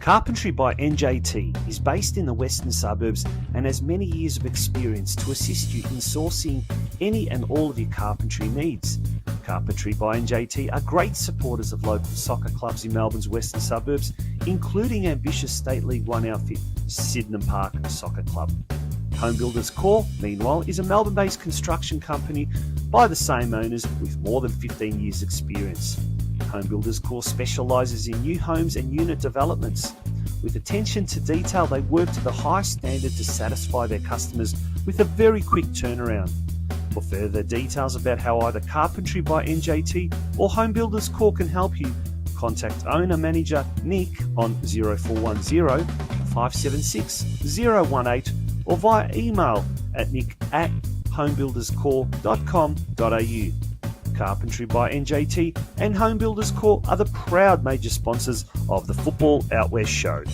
Carpentry by NJT is based in the western suburbs and has many years of experience to assist you in sourcing any and all of your carpentry needs. Carpentry by NJT are great supporters of local soccer clubs in Melbourne's western suburbs, including ambitious State League One outfit, Sydenham Park Soccer Club. Home Builders Core, meanwhile, is a Melbourne-based construction company by the same owners with more than 15 years' experience. Home Builders Core specialises in new homes and unit developments. With attention to detail, they work to the highest standard to satisfy their customers with a very quick turnaround. For further details about how either Carpentry by NJT or Home Builders Core can help you, contact owner-manager Nick on 0410 576 018 or via email at nick@homebuilderscore.com.au. Carpentry by NJT and Home Builders Core are the proud major sponsors of the Football Out West show.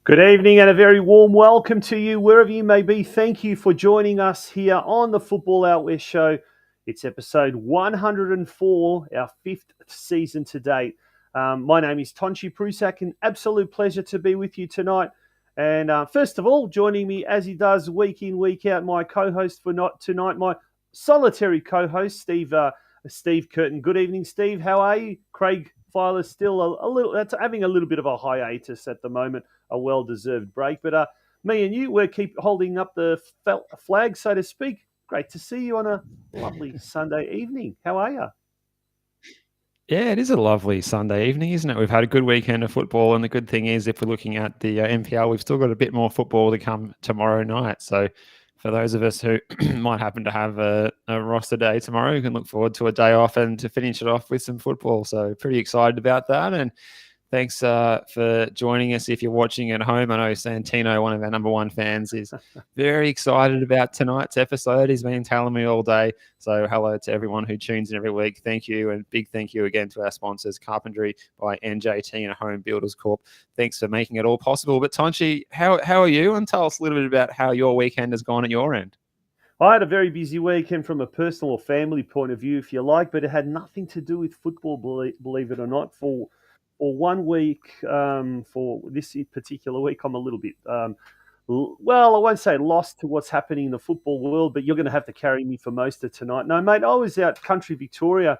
Good evening and a very warm welcome to you wherever you may be. Thank you for joining us here on the Football Out West show. It's episode 104, our fifth season to date. My name is Tonchi Prusak, an absolute pleasure to be with you tonight. And first of all, joining me as he does week in, week out, my co-host for tonight, my solitary co-host, Steve Curtin. Good evening, Steve. How are you? Craig Filer still having a little bit of a hiatus at the moment, a well-deserved break. But me and you, we'll keep holding up the flag, so to speak. Great to see you on a lovely Sunday evening. How are you? Yeah, it is a lovely Sunday evening, isn't it? We've had a good weekend of football, and the good thing is if we're looking at the NPL, we've still got a bit more football to come tomorrow night. So for those of us who might happen to have a roster day tomorrow, we can look forward to a day off and to finish it off with some football. So pretty excited about that. And thanks for joining us. If you're watching at home, I know Santino, one of our number one fans, is very excited about tonight's episode. He's been telling me all day. So hello to everyone who tunes in every week. Thank you. And big thank you again to our sponsors, Carpentry by NJT and Home Builders Corp. Thanks for making it all possible. But Tonchi, how are you? And tell us a little bit about how your weekend has gone at your end. I had a very busy weekend from a personal or family point of view, if you like, but it had nothing to do with football, believe it or not. For 1 week, for this particular week, I'm a little bit, well, I won't say lost to what's happening in the football world, but you're going to have to carry me for most of tonight. No, mate, I was out country Victoria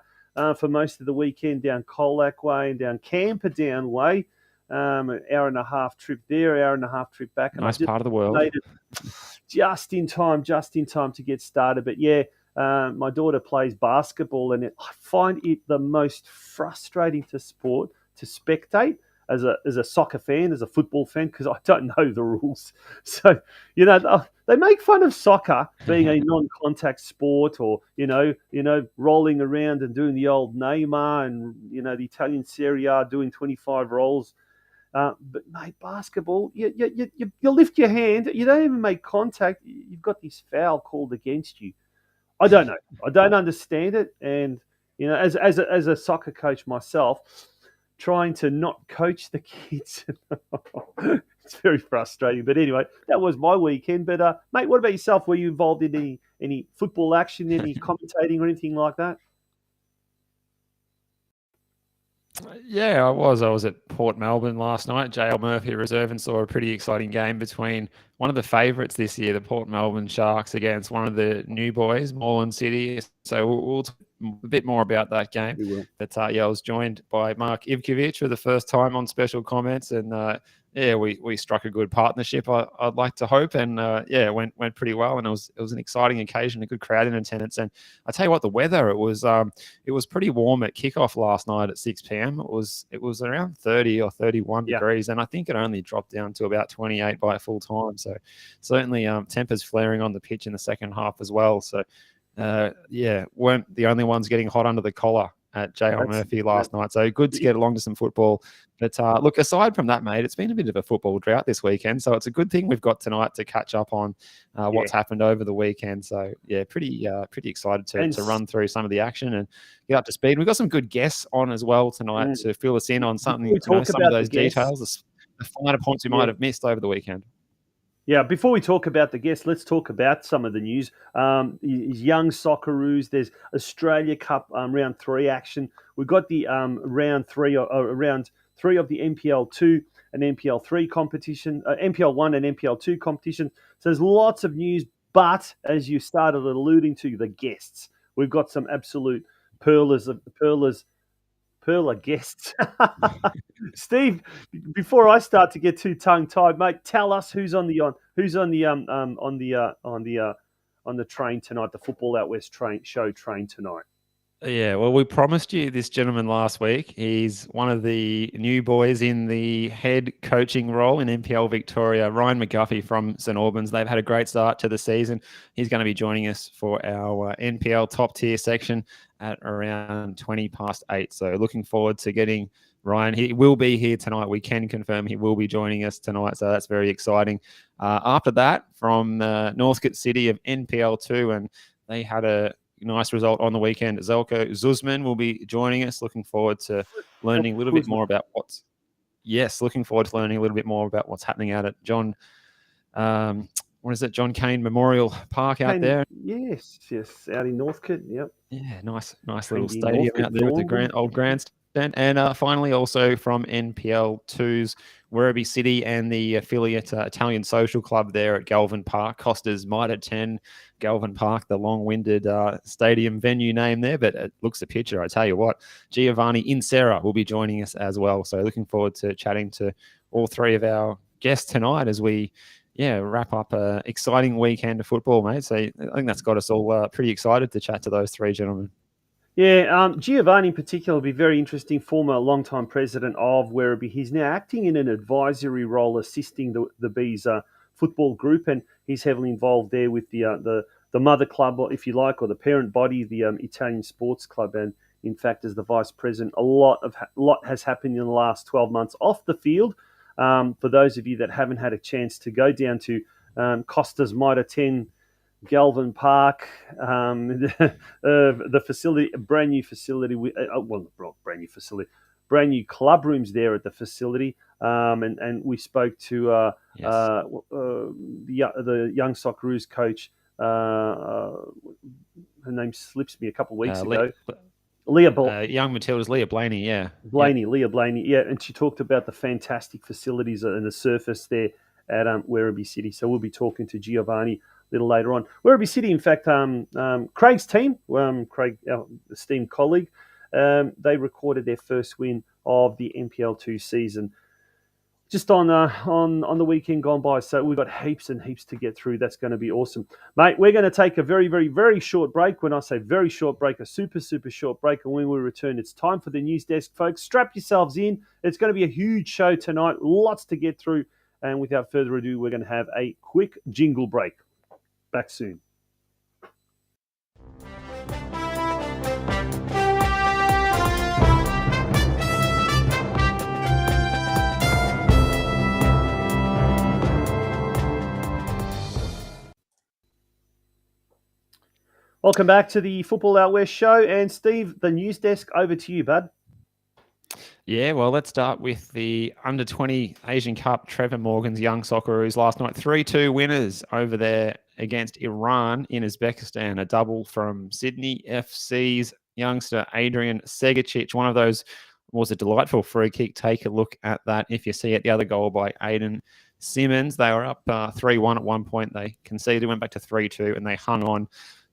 for most of the weekend, down Colac Way and down Camperdown Way. An hour and a half trip there, hour and a half trip back. And nice part of the world. Just in time to get started. But yeah, my daughter plays basketball, and I find it the most frustrating to spectate as a soccer fan, as a football fan, because I don't know the rules. So, they make fun of soccer being a non-contact sport, or, rolling around and doing the old Neymar and, the Italian Serie A doing 25 rolls. But, mate, basketball, you lift your hand, you don't even make contact, you've got this foul called against you. I don't know. I don't understand it. And, as a soccer coach myself, trying to not coach the kids, it's very frustrating. But anyway, that was my weekend. But, mate, what about yourself? Were you involved in any football action, any commentating or anything like that? Yeah, I was at Port Melbourne last night, JL Murphy Reserve, and saw a pretty exciting game between one of the favourites this year, the Port Melbourne Sharks, against one of the new boys, Moreland City. So we'll talk a bit more about that game. But I was joined by Mark Ivkovic for the first time on special comments, and we struck a good partnership, I'd like to hope, and it went pretty well, and it was an exciting occasion, a good crowd in attendance. And I tell you what, the weather, it was pretty warm at kickoff last night at 6 p.m. It was around 30 or 31 degrees, and I think it only dropped down to about 28 by full time. So certainly tempers flaring on the pitch in the second half as well. So weren't the only ones getting hot under the collar at J.R. Murphy last night. So good to get along to some football. But look, aside from that, mate, it's been a bit of a football drought this weekend. So it's a good thing we've got tonight to catch up on what's happened over the weekend. So, yeah, pretty excited to run through some of the action and get up to speed. We've got some good guests on as well tonight to fill us in on something, some of those details, the finer points we might have missed over the weekend. Yeah, before we talk about the guests, let's talk about some of the news. Young Socceroos, there's Australia Cup round 3 action. We've got the round 3 of the NPL 2 and NPL 3 competition, NPL 1 and NPL 2 competition. So there's lots of news, but as you started alluding to, the guests, we've got some absolute perler guests. Steve, before I start to get too tongue tied, mate, tell us who's on the train tonight, the Football Out West train tonight. Yeah, well, we promised you this gentleman last week. He's one of the new boys in the head coaching role in NPL Victoria, Ryan McGuffey from St Albans. They've had a great start to the season. He's going to be joining us for our NPL top tier section at around 8:20. So looking forward to getting Ryan. He will be here tonight. We can confirm he will be joining us tonight. So that's very exciting. After that, from Northcote City of NPL 2, and they had a nice result on the weekend. Zelko Zuzman will be joining us. Looking forward to learning a little bit more about what's happening out at John Cain Memorial Park out there. Yes, out in Northcote. Yep. Yeah, nice little stadium out there with the old grandstand. And finally, also from NPL 2's Werribee City and the affiliate Italian Social Club there at Galvin Park, Costa's Mitre 10, Galvin Park, the long-winded stadium venue name there, but it looks a picture. I tell you what, Giovanni Insera will be joining us as well. So looking forward to chatting to all three of our guests tonight as we wrap up an exciting weekend of football, mate. So I think that's got us all pretty excited to chat to those three gentlemen. Yeah, Giovanni in particular will be very interesting, former long-time president of Werribee. He's now acting in an advisory role, assisting the Bees football group, and he's heavily involved there with the mother club, if you like, or the parent body, the Italian Sports Club. And in fact, as the vice president, a lot has happened in the last 12 months off the field. For those of you that haven't had a chance to go down to Costa's Mitre 10, Galvin Park, the facility, a brand new facility, brand new club rooms there at the facility. And we spoke to the Young Socceroos coach. Her name slips me a couple of weeks ago. Young Matilda's Leah Blaney, Leah Blaney, and she talked about the fantastic facilities and the surface there at Werribee City. So we'll be talking to Giovanni a little later on. Werribee City, in fact, Craig's team, Craig, our esteemed colleague, they recorded their first win of the NPL 2 season just on the weekend gone by. So we've got heaps and heaps to get through. That's going to be awesome. Mate, we're going to take a very, very, very short break. When I say very short break, a super, super short break. And when we return, it's time for the news desk, folks. Strap yourselves in. It's going to be a huge show tonight. Lots to get through. And without further ado, we're going to have a quick jingle break. Back soon. Welcome back to the Football Out West show. And Steve, the news desk, over to you, bud. Yeah, well, let's start with the Under-20 Asian Cup. Trevor Morgan's Young Socceroos last night, 3-2 winners over there against Iran in Uzbekistan. A double from Sydney FC's youngster Adrian Segacic. One of those was a delightful free kick. Take a look at that if you see it. The other goal by Aiden Simmons. They were up 3-1 at one point. They conceded, went back to 3-2, and they hung on.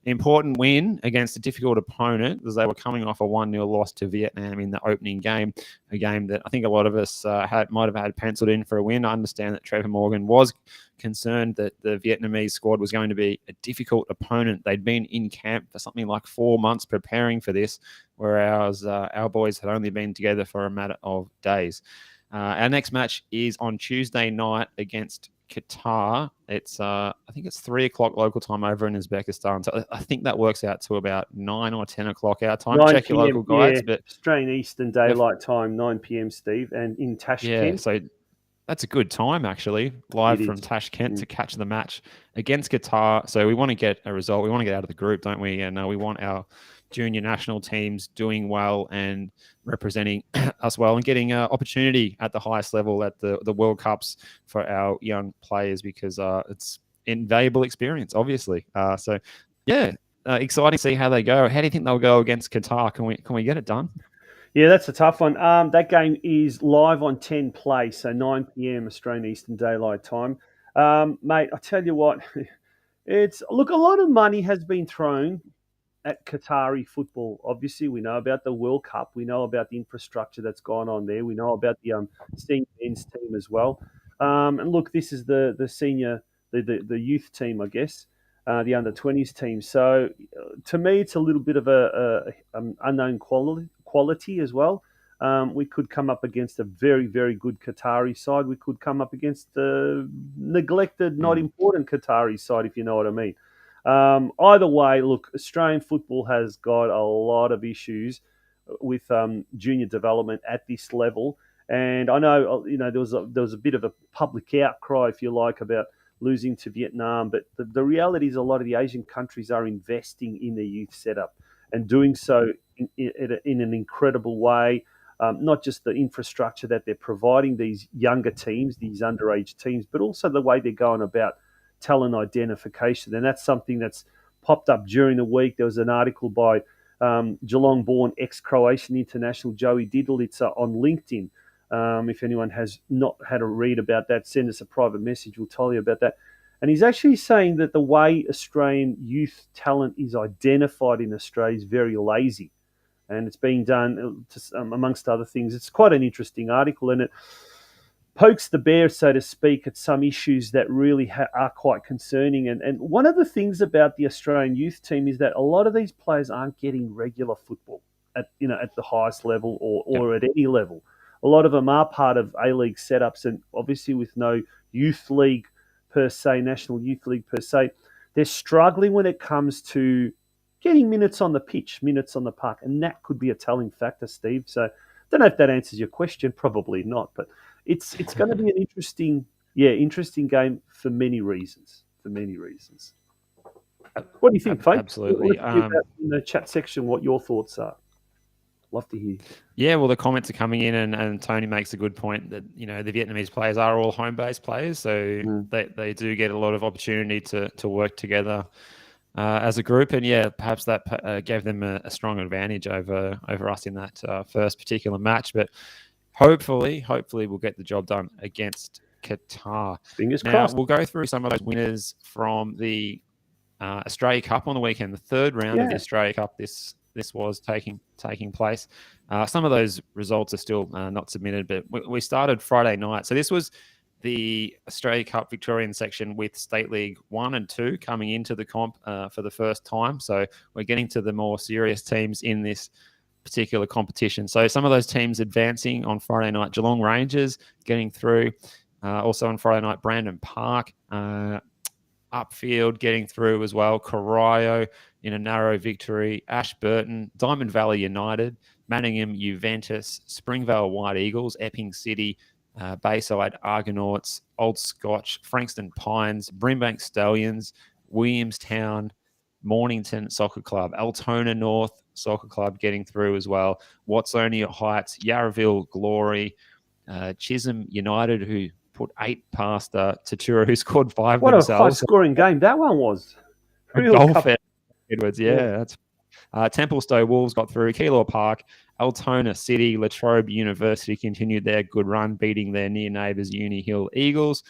Important win against a difficult opponent as they were coming off a 1-0 loss to Vietnam in the opening game, a game that I think a lot of us might have had penciled in for a win. I understand that Trevor Morgan was concerned that the Vietnamese squad was going to be a difficult opponent. They'd been in camp for something like 4 months preparing for this, whereas our boys had only been together for a matter of days. Our next match is on Tuesday night against Qatar. It's I think it's 3 o'clock local time over in Uzbekistan. So I think that works out to about 9 or 10 o'clock our time. 9 Check your p.m. local guides, Yeah, but Australian Eastern Daylight Time, 9 p.m. Steve, and in yeah, Tashkent. so that's a good time actually, live It from is. Tashkent to catch the match against Qatar. So we want to get a result. We want to get out of the group, don't we? And we want our junior national teams doing well and representing us well and getting an opportunity at the highest level at the World Cups for our young players because it's invaluable experience, obviously. So yeah, exciting to see how they go. How do you think they'll go against Qatar? Can we get it done? Yeah, that's a tough one. That game is live on 10 Play, so 9 p.m. Australian Eastern Daylight Time. Mate, I tell you what, look, a lot of money has been thrown at Qatari football. Obviously, we know about the World Cup. We know about the infrastructure that's gone on there. We know about the senior men's team as well. And look, this is the senior, the youth team, I guess, the under-20s team. So to me, it's a little bit of a unknown quality as well. We could come up against a very, very good Qatari side. We could come up against a neglected, not important Qatari side, if you know what I mean. Either way, look, Australian football has got a lot of issues with junior development at this level, and I know there was a bit of a public outcry, if you like, about losing to Vietnam, but the reality is a lot of the Asian countries are investing in their youth setup and doing so in an incredible way. Not just the infrastructure that they're providing these younger teams, these underage teams, but also the way they're going about talent identification. And that's something that's popped up during the week. There was an article by Geelong-born ex-Croatian international Joey Didlica on LinkedIn. If anyone has not had a read about that, send us a private message. We'll tell you about that. And he's actually saying that the way Australian youth talent is identified in Australia is very lazy. And it's being done, amongst other things. It's quite an interesting article, and it pokes the bear, so to speak, at some issues that really are quite concerning. And one of the things about the Australian youth team is that a lot of these players aren't getting regular football at the highest level or at any level. A lot of them are part of A-League setups, and obviously with no youth league per se, national youth league per se, they're struggling when it comes to getting minutes on the pitch, minutes on the park, and that could be a telling factor, Steve. So I don't know if that answers your question. Probably not, but it's going to be an interesting game for many reasons. What do you think, Faith? Absolutely. In the chat section, what your thoughts are. Love to hear. Yeah, well, the comments are coming in, and Tony makes a good point that the Vietnamese players are all home-based players, so they do get a lot of opportunity to work together as a group, and perhaps that gave them a strong advantage over us in that first particular match. But hopefully we'll get the job done against Qatar. Fingers crossed. We'll go through some of those winners from the Australia Cup on the weekend, the third round of the Australia Cup. This was taking place. Some of those results are still not submitted, but we started Friday night. So this was the Australia Cup Victorian section with State League 1 and 2 coming into the comp for the first time. So we're getting to the more serious teams in this particular competition. So some of those teams advancing on Friday night: Geelong Rangers getting through. Also on Friday night, Brandon Park, Upfield getting through as well. Corio in a narrow victory. Ashburton, Diamond Valley United, Manningham Juventus, Springvale White Eagles, Epping City, Bayside Argonauts, Old Scotch, Frankston Pines, Brimbank Stallions, Williamstown, Mornington Soccer Club, Altona North Soccer Club getting through as well. Watsonia Heights, Yarraville Glory, Chisholm United, who put 8 past Tatura, who scored 5 what themselves. What a high-scoring game that one was. Edwards, that's Templestowe Wolves got through. Keilor Park, Altona City, Latrobe University continued their good run, beating their near neighbours Uni Hill Eagles.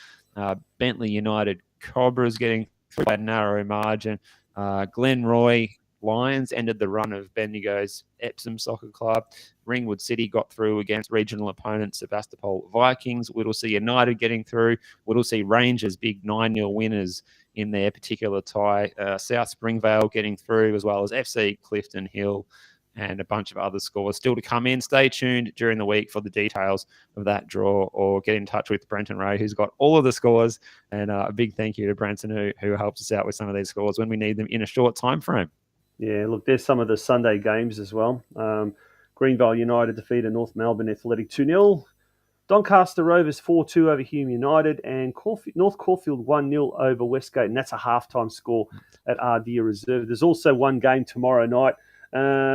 Bentley United Cobras getting through by a narrow margin. Glenroy Lions ended the run of Bendigo's Epsom Soccer Club. Ringwood City got through against regional opponent Sebastopol Vikings. Whittlesea United getting through. Whittlesea Rangers, big 9-0 winners in their particular tie. South Springvale getting through, as well as FC Clifton Hill and a bunch of other scores still to come in. Stay tuned during the week for the details of that draw, or get in touch with Brenton Ray, who's got all of the scores. And a big thank you to Brenton, who helps us out with some of these scores when we need them in a short time frame. Yeah, look, there's some of the Sunday games as well. Greenvale United defeated North Melbourne Athletic 2-0. Doncaster Rovers 4-2 over Hume United, and North Caulfield 1-0 over Westgate, and that's a halftime score at Ardea Reserve. There's also one game tomorrow night.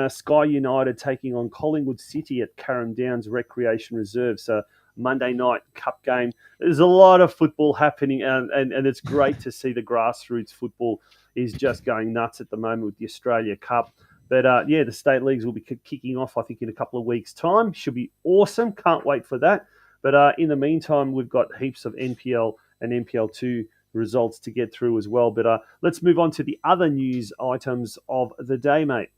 Sky United taking on Collingwood City at Carrum Downs Recreation Reserve. So Monday night cup game. There's a lot of football happening, and it's great to see the grassroots football is just going nuts at the moment with the Australia Cup. But the state leagues will be kicking off, I think, in a couple of weeks' time. Should be awesome. Can't wait for that. But in the meantime, we've got heaps of NPL and NPL2 results to get through as well. But let's move on to the other news items of the day, mate.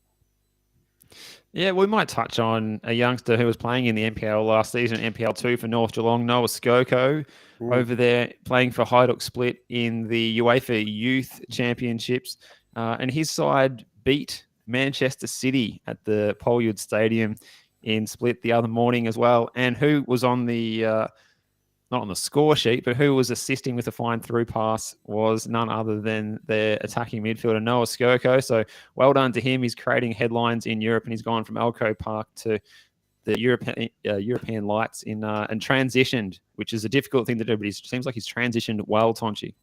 Yeah, we might touch on a youngster who was playing in the NPL last season, NPL2 for North Geelong, Noah Skoko, over there playing for Hajduk Split in the UEFA Youth Championships. And his side beat Manchester City at the Polyud Stadium in Split the other morning as well. And who was on the, not on the score sheet, but who was assisting with the fine through pass was none other than their attacking midfielder, Noah Skoko. So well done to him. He's creating headlines in Europe, and he's gone from Elko Park to the European lights and transitioned, which is a difficult thing to do, but it seems like he's transitioned well, Tonchi.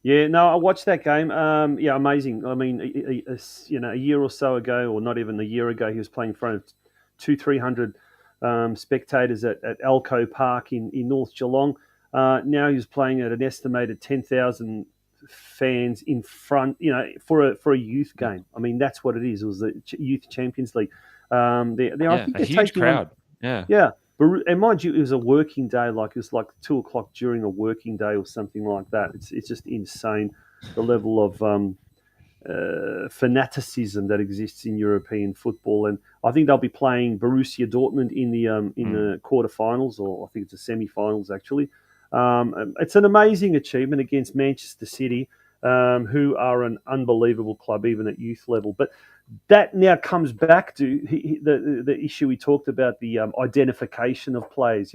Yeah, no, I watched that game. Amazing. I mean, a year or so ago, or not even a year ago, he was playing in front of 200-300 spectators at Elko Park in North Geelong. Now he's playing at an estimated 10,000 fans in front, for a youth game. I mean, that's what it is. It was the Youth Champions League. I think a huge crowd. Yeah. And mind you, it was a working day. It was like 2:00 during a working day or something like that. It's just insane, the level of fanaticism that exists in European football. And I think they'll be playing Borussia Dortmund in the quarterfinals, or I think it's the semi-finals actually. It's an amazing achievement against Manchester City, who are an unbelievable club even at youth level. But that now comes back to the issue we talked about, the identification of players.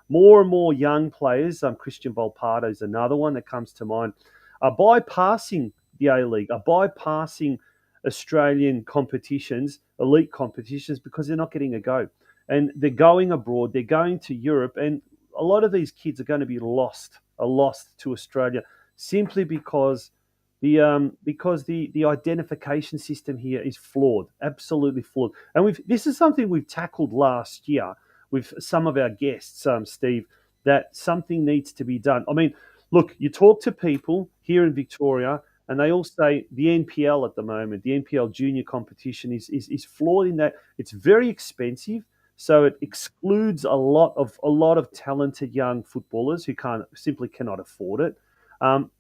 More and more young players, Christian Volpato is another one that comes to mind, are bypassing the A-League, are bypassing Australian competitions, elite competitions, because they're not getting a go. And they're going abroad, they're going to Europe, and a lot of these kids are going to be lost to Australia simply because the identification system here is flawed, absolutely flawed. And this is something we've tackled last year with some of our guests, Steve, that something needs to be done. I mean, look, you talk to people here in Victoria, and they all say the NPL at the moment, the NPL junior competition is flawed in that it's very expensive. So it excludes a lot of talented young footballers who simply cannot afford it.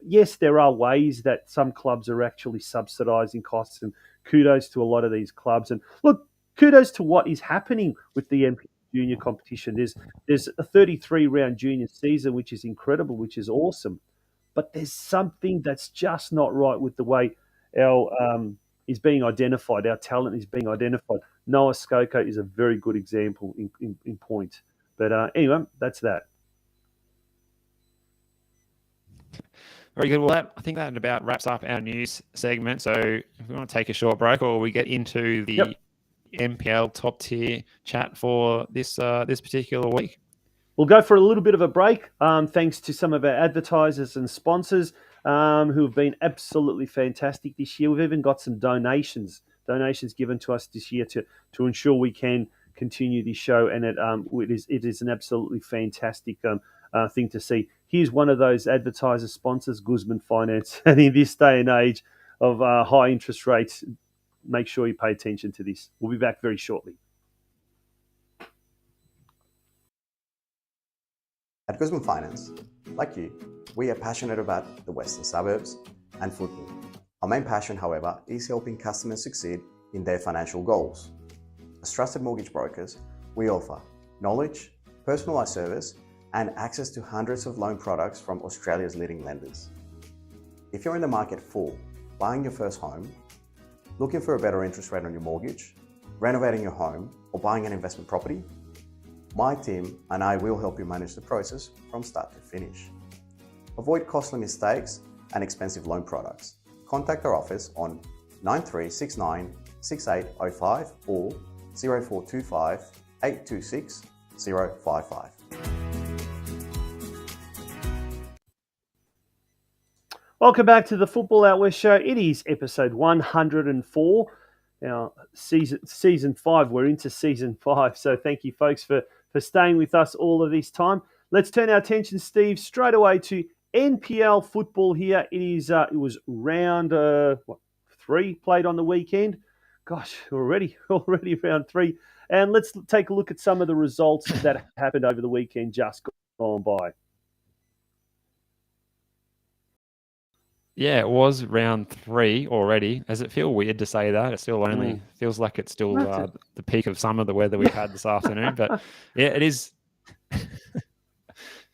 Yes, there are ways that some clubs are actually subsidising costs, and kudos to a lot of these clubs. And look, kudos to what is happening with the NPL junior competition. There's a 33-round junior season, which is incredible, which is awesome. But there's something that's just not right with the way our is being identified. Our talent is being identified. Noah Skoko is a very good example in point. But anyway, that's that. Very good. Well, I think that about wraps up our news segment. So if we want to take a short break, or we get into the NPL top tier chat for this particular week. We'll go for a little bit of a break, thanks to some of our advertisers and sponsors who have been absolutely fantastic this year. We've even got some donations given to us this year to ensure we can continue this show, and it is an absolutely fantastic thing to see. Here's one of those advertiser sponsors, Guzman Finance, and in this day and age of high interest rates, make sure you pay attention to this. We'll be back very shortly. At Guzman Finance, like you, we are passionate about the Western suburbs and football. Our main passion, however, is helping customers succeed in their financial goals. As trusted mortgage brokers, we offer knowledge, personalised service, and access to hundreds of loan products from Australia's leading lenders. If you're in the market for buying your first home, looking for a better interest rate on your mortgage, renovating your home, or buying an investment property? My team and I will help you manage the process from start to finish. Avoid costly mistakes and expensive loan products. Contact our office on 9369 6805 or 0425 826 055. Welcome back to the Football Out West show. It is episode 104. Now, season 5, we're into season 5. So thank you, folks, for staying with us all of this time. Let's turn our attention, Steve, straight away to NPL football here. It was round 3 played on the weekend. Gosh, already round 3. And let's take a look at some of the results that happened over the weekend just gone by. Yeah, it was round 3 already. Does it feel weird to say that? It still only feels like it's still the peak of some of the weather we've had this afternoon. But yeah, it is. I'm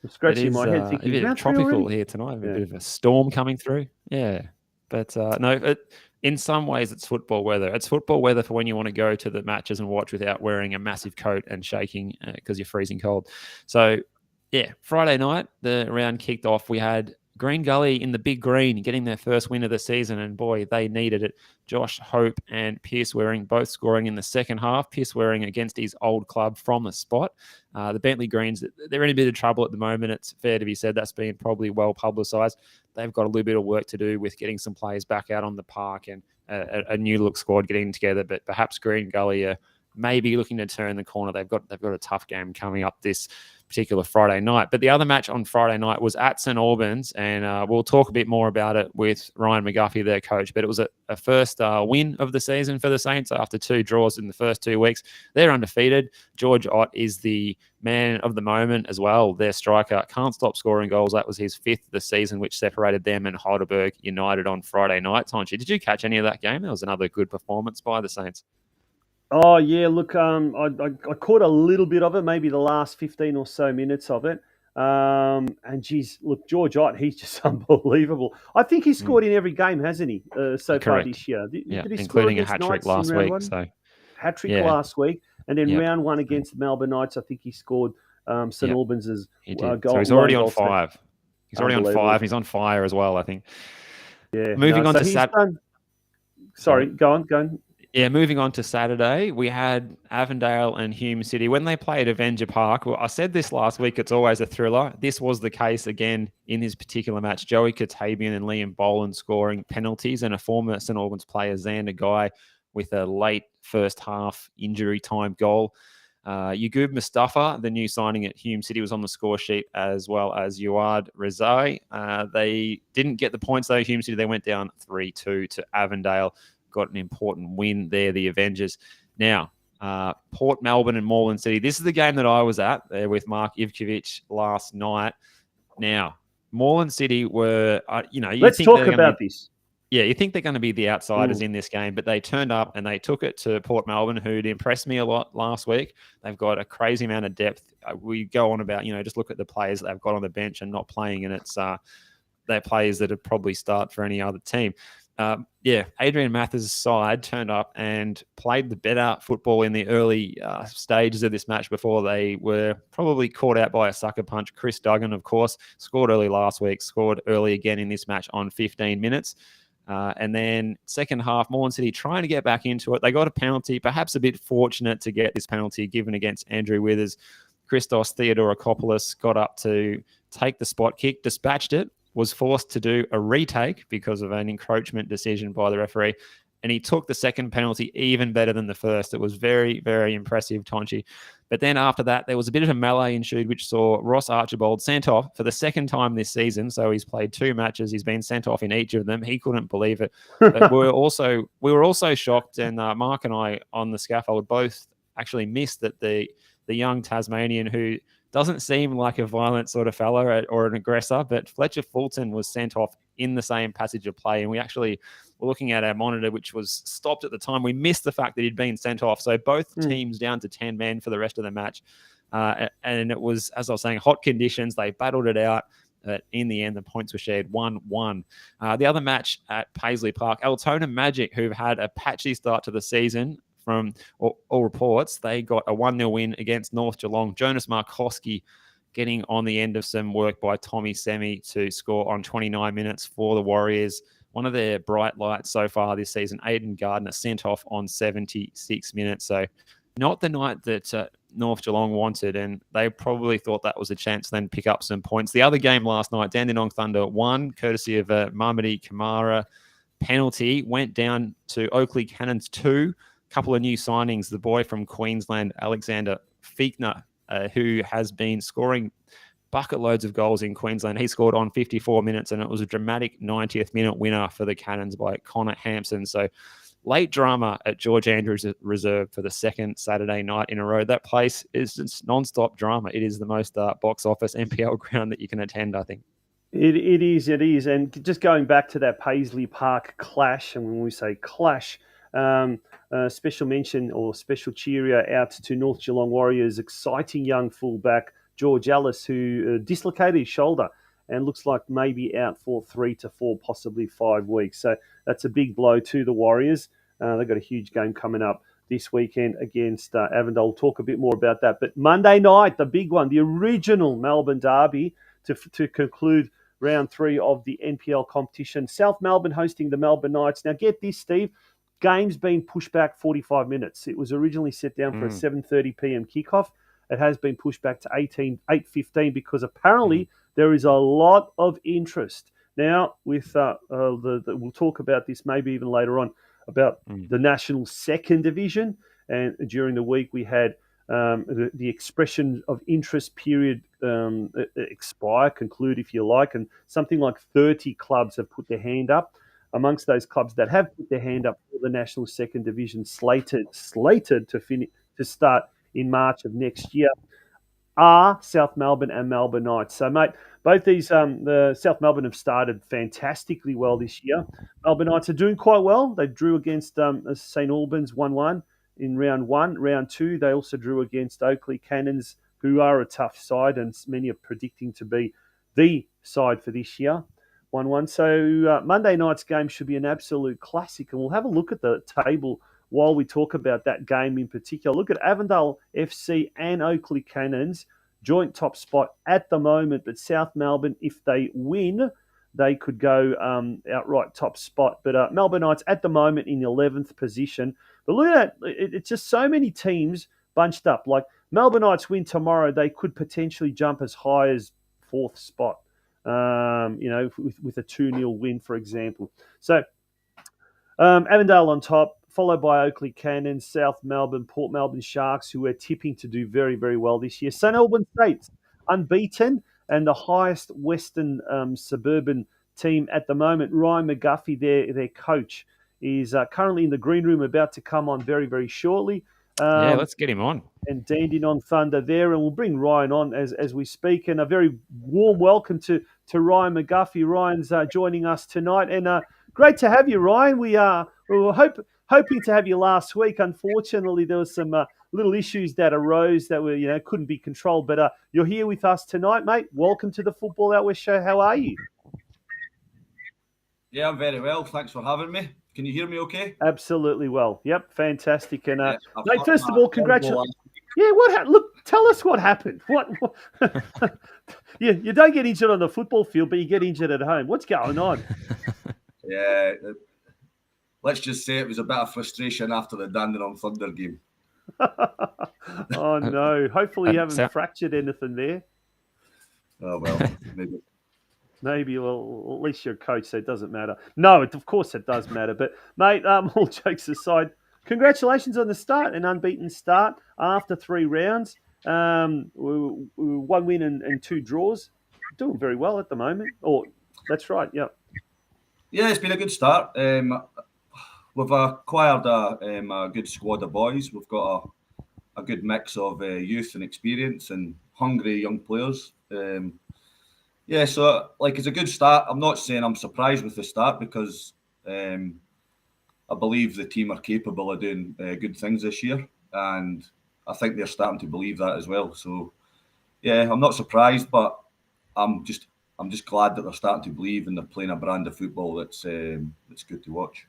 scratching my head thinking, a bit tropical here tonight. A bit of a storm coming through. Yeah. But no, in some ways it's football weather. It's football weather for when you want to go to the matches and watch without wearing a massive coat and shaking because you're freezing cold. So yeah, Friday night, the round kicked off. We had Green Gully in the Big Green getting their first win of the season, and boy, they needed it. Josh Hope and Pierce Waring both scoring in the second half. Pierce Waring against his old club from the spot. The Bentley Greens, they're in a bit of trouble at the moment. It's fair to be said that's been probably well publicised. They've got a little bit of work to do with getting some players back out on the park and a new look squad getting together. But perhaps Green Gully are maybe looking to turn the corner. They've got a tough game coming up this particular Friday night. But the other match on Friday night was at St Albans, and we'll talk a bit more about it with Ryan McGuffey, their coach. But it was a first win of the season for the Saints after 2 draws in the first 2 weeks. They're undefeated. George Ott is the man of the moment as well. Their striker can't stop scoring goals. That was his 5th of the season, which separated them and Heidelberg United on Friday night. Tonchi, did you catch any of that game? That was another good performance by the Saints. Oh, yeah, look, I caught a little bit of it, maybe the last 15 or so minutes of it. And, geez, look, George Ott, he's just unbelievable. I think he's scored in every game, hasn't he, far this year? Did he including a hat-trick last week. Hat-trick last week. And then round 1 against the Melbourne Knights, I think he scored St Albans' goal. So he's already on 5. He's already on 5. He's on fire as well, I think. Yeah. Moving on to Saturday. Sorry, go on. Yeah, moving on to Saturday, we had Avondale and Hume City. When they played Avenger Park, well, I said this last week, it's always a thriller. This was the case again in this particular match. Joey Katabian and Liam Boland scoring penalties, and a former St Albans player, Xander Guy, with a late first half injury time goal. Yagub Mustafa, the new signing at Hume City, was on the score sheet, as well as Uad Rezai. They didn't get the points, though. Hume City, they went down 3-2 to Avondale. Got an important win there, the Avengers. Now, Port Melbourne and Moreland City. This is the game that I was at there with Mark Ivkovic last night. Now, Moreland City were, let's talk about this. Yeah, you think they're going to be the outsiders in this game, but they turned up and they took it to Port Melbourne, who'd impressed me a lot last week. They've got a crazy amount of depth. We go on about, just look at the players that they've got on the bench and not playing, and it's they're players that would probably start for any other team. Adrian Mathers' side turned up and played the better football in the early stages of this match before they were probably caught out by a sucker punch. Chris Duggan, of course, scored early last week, scored early again in this match on 15 minutes. And then second half, Moreland City trying to get back into it. They got a penalty, perhaps a bit fortunate to get this penalty given against Andrew Withers. Christos Theodorakopoulos got up to take the spot kick, dispatched it, was forced to do a retake because of an encroachment decision by the referee. And he took the second penalty even better than the first. It was very, very impressive, Tonchi. But then after that, there was a bit of a melee ensued, which saw Ross Archibald sent off for the second time this season. So he's played 2 matches. He's been sent off in each of them. He couldn't believe it. But we were also shocked, and Mark and I on the scaffold both actually missed that the young Tasmanian, who doesn't seem like a violent sort of fella or an aggressor, but Fletcher Fulton was sent off in the same passage of play. And we actually were looking at our monitor, which was stopped at the time. We missed the fact that he'd been sent off. So both teams down to 10 men for the rest of the match. And it was, as I was saying, hot conditions. They battled it out. In the end, the points were shared 1-1. The other match at Paisley Park, Altona Magic, who've had a patchy start to the season from all reports, they got a 1-0 win against North Geelong. Jonas Markowski getting on the end of some work by Tommy Semi to score on 29 minutes for the Warriors. One of their bright lights so far this season. Aiden Gardner sent off on 76 minutes. So not the night that North Geelong wanted, and they probably thought that was a chance to then pick up some points. The other game last night, Dandenong Thunder won, courtesy of Mamadi Kamara. Penalty went down to Oakley Cannons 2. A couple of new signings. The boy from Queensland, Alexander Fiechner, who has been scoring bucket loads of goals in Queensland. He scored on 54 minutes, and it was a dramatic 90th minute winner for the Cannons by Connor Hampson. So late drama at George Andrews Reserve for the second Saturday night in a row. That place is just non-stop drama. It is the most box office NPL ground that you can attend, I think. It is. And just going back to that Paisley Park clash, and when we say clash, special mention or special cheerio out to North Geelong Warriors' exciting young fullback, George Ellis, who dislocated his shoulder and looks like maybe out for 3 to 4, possibly 5 weeks. So that's a big blow to the Warriors. They've got a huge game coming up this weekend against Avondale. We'll talk a bit more about that. But Monday night, the big one, the original Melbourne derby to conclude round 3 of the NPL competition. South Melbourne hosting the Melbourne Knights. Now get this, Steve. Game's been pushed back 45 minutes. It was originally set down for a 7:30 p.m. kickoff. It has been pushed back to 8:15 because apparently there is a lot of interest. Now, with we'll talk about this maybe even later on, about the National Second Division. And during the week, we had the expression of interest period conclude, if you like, and something like 30 clubs have put their hand up. Amongst those clubs that have put their hand up for the National Second Division, slated to start in March of next year, are South Melbourne and Melbourne Knights. So, mate, both these, the South Melbourne have started fantastically well this year. Melbourne Knights are doing quite well. They drew against St Albans 1-1 in round 1. Round 2, they also drew against Oakley Cannons, who are a tough side, and many are predicting to be the side for this year. 1-1. So Monday night's game should be an absolute classic, and we'll have a look at the table while we talk about that game in particular. Look at Avondale FC and Oakley Cannons, joint top spot at the moment, but South Melbourne, if they win, they could go outright top spot. But Melbourne Knights at the moment in 11th position. But look at that, it's just so many teams bunched up. Like Melbourne Knights win tomorrow, they could potentially jump as high as 4th spot, with a 2-0 win, for example. So Avondale on top, followed by Oakley Cannons, South Melbourne, Port Melbourne Sharks, who are tipping to do very, very well this year. St Albans States, unbeaten, and the highest Western suburban team at the moment. Ryan McGuffey, their coach, is currently in the green room, about to come on very, very shortly. Let's get him on. And Dandenong Thunder there, and we'll bring Ryan on as we speak. And a very warm welcome to Ryan McGuffey. Ryan's joining us tonight, and great to have you, Ryan. We were hoping to have you last week. Unfortunately, there was some little issues that arose that were couldn't be controlled. But you're here with us tonight, mate. Welcome to the Football Out West show. How are you? Yeah, I'm very well. Thanks for having me. Can you hear me okay? Absolutely well. Yep, fantastic. And Yes, mate, first of all, congratulations. Yeah, look, tell us what happened. What you don't get injured on the football field, but you get injured at home. What's going on? Yeah, let's just say it was a bit of frustration after the Dandenong Thunder game. Oh, no. Hopefully you haven't fractured anything there. Oh, well, maybe. Maybe, well, at least you're a coach, so it doesn't matter. No, of course it does matter. But, mate, all jokes aside, congratulations on the start, an unbeaten start after 3 rounds. One win and 2 draws. Doing very well at the moment. That's right, yeah. Yeah, it's been a good start. We've acquired a good squad of boys. We've got a good mix of youth and experience and hungry young players. So it's a good start. I'm not saying I'm surprised with the start because I believe the team are capable of doing good things this year, and I think they're starting to believe that as well. So, yeah, I'm not surprised, but I'm just glad that they're starting to believe and they're playing a brand of football that's good to watch.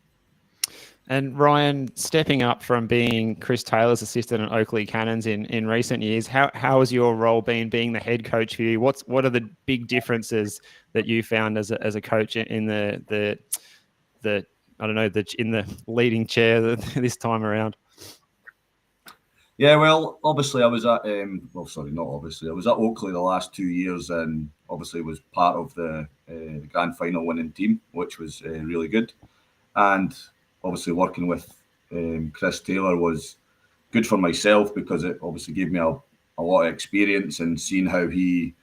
And Ryan, stepping up from being Chris Taylor's assistant at Oakley Cannons in recent years, how has your role been being the head coach for you? What are the big differences that you found as a coach in the I don't know, in the leading chair this time around? Yeah, well, obviously I was at not obviously. I was at Oakley the last 2 years, and obviously was part of the grand final winning team, which was really good. And obviously working with Chris Taylor was good for myself because it obviously gave me a lot of experience and seeing how he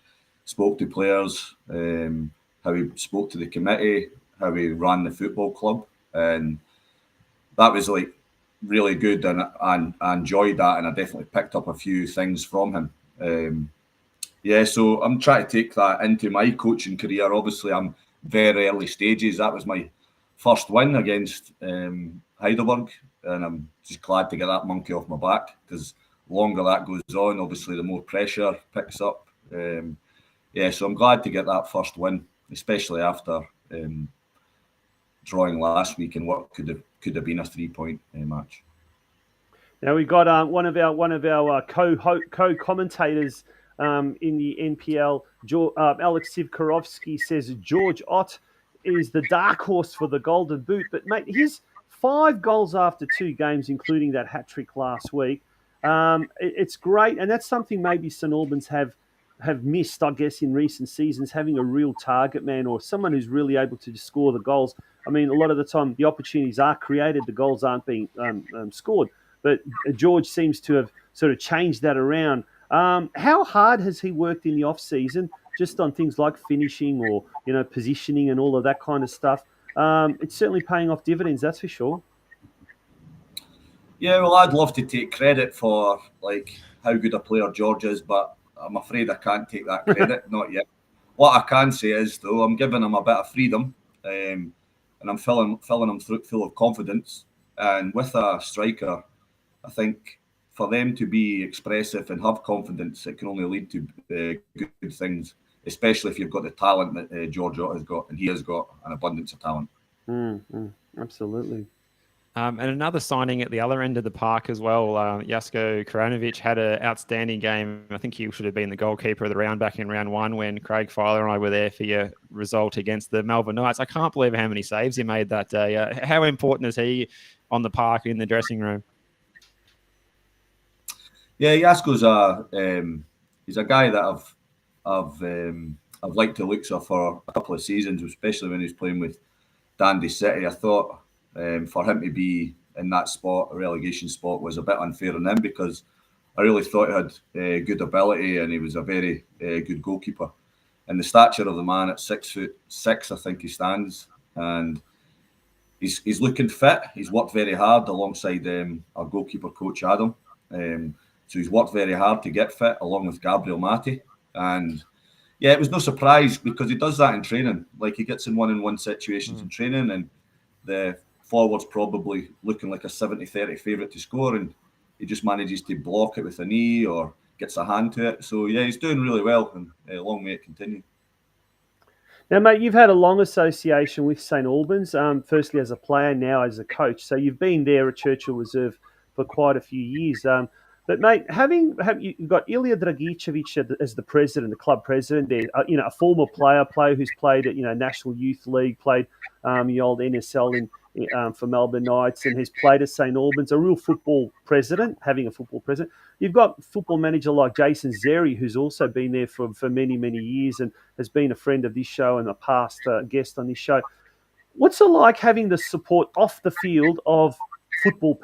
spoke to players, how he spoke to the committee, how he ran the football club, and that was like really good, and I enjoyed that, and I definitely picked up a few things from him. So I'm trying to take that into my coaching career. Obviously, I'm very early stages. That was my first win against Heidelberg, and I'm just glad to get that monkey off my back, because the longer that goes on, obviously the more pressure picks up. So I'm glad to get that first win, especially after drawing last week in what could have been a 3-point match. Now we've got one of our co-commentators in the NPL, Alex Sivkarovsky, says George Ott is the dark horse for the Golden Boot. But mate, his 5 goals after 2 games, including that hat trick last week. It's great, and that's something maybe St Albans have missed, I guess, in recent seasons, having a real target man or someone who's really able to score the goals. I mean, a lot of the time the opportunities are created, the goals aren't being scored. But George seems to have sort of changed that around. How hard has he worked in the off season, just on things like finishing or positioning and all of that kind of stuff? It's certainly paying off dividends, that's for sure. Yeah, well, I'd love to take credit for like how good a player George is, but I'm afraid I can't take that credit, not yet. What I can say is, though, I'm giving him a bit of freedom, and I'm filling him full of confidence. And with a striker, I think for them to be expressive and have confidence, it can only lead to good things, especially if you've got the talent that George has got, and he has got an abundance of talent. Absolutely. And another signing at the other end of the park as well, Jasko Koranovic had an outstanding game. I think he should have been the goalkeeper of the round back in round 1 when Craig Filer and I were there for your result against the Melbourne Knights. I can't believe how many saves he made that day. How important is he on the park in the dressing room? Yeah, Jasko's he's a guy that I've liked to look for a couple of seasons, especially when he was playing with Dundee City. I thought for him to be in that spot, a relegation spot, was a bit unfair on him, because I really thought he had good ability and he was a very good goalkeeper. And the stature of the man at 6'6", I think he stands, and he's looking fit. He's worked very hard alongside our goalkeeper coach Adam. So he's worked very hard to get fit, along with Gabriel Mati. And yeah, it was no surprise, because he does that in training. Like, he gets in one-on-one situations in training, and the forward's probably looking like a 70-30 favourite to score, and he just manages to block it with a knee or gets a hand to it. So yeah, he's doing really well, and long may it continue. Now, mate, you've had a long association with St Albans, firstly as a player, now as a coach. So you've been there at Churchill Reserve for quite a few years. But mate, you've got Ilya Dragicevic as the president, the club president there. A former player who's played at National Youth League, played the old NSL for Melbourne Knights, and has played at St Albans. A real football president, having a football president. You've got football manager like Jason Zeri, who's also been there for many years and has been a friend of this show and a past guest on this show. What's it like having the support off the field of football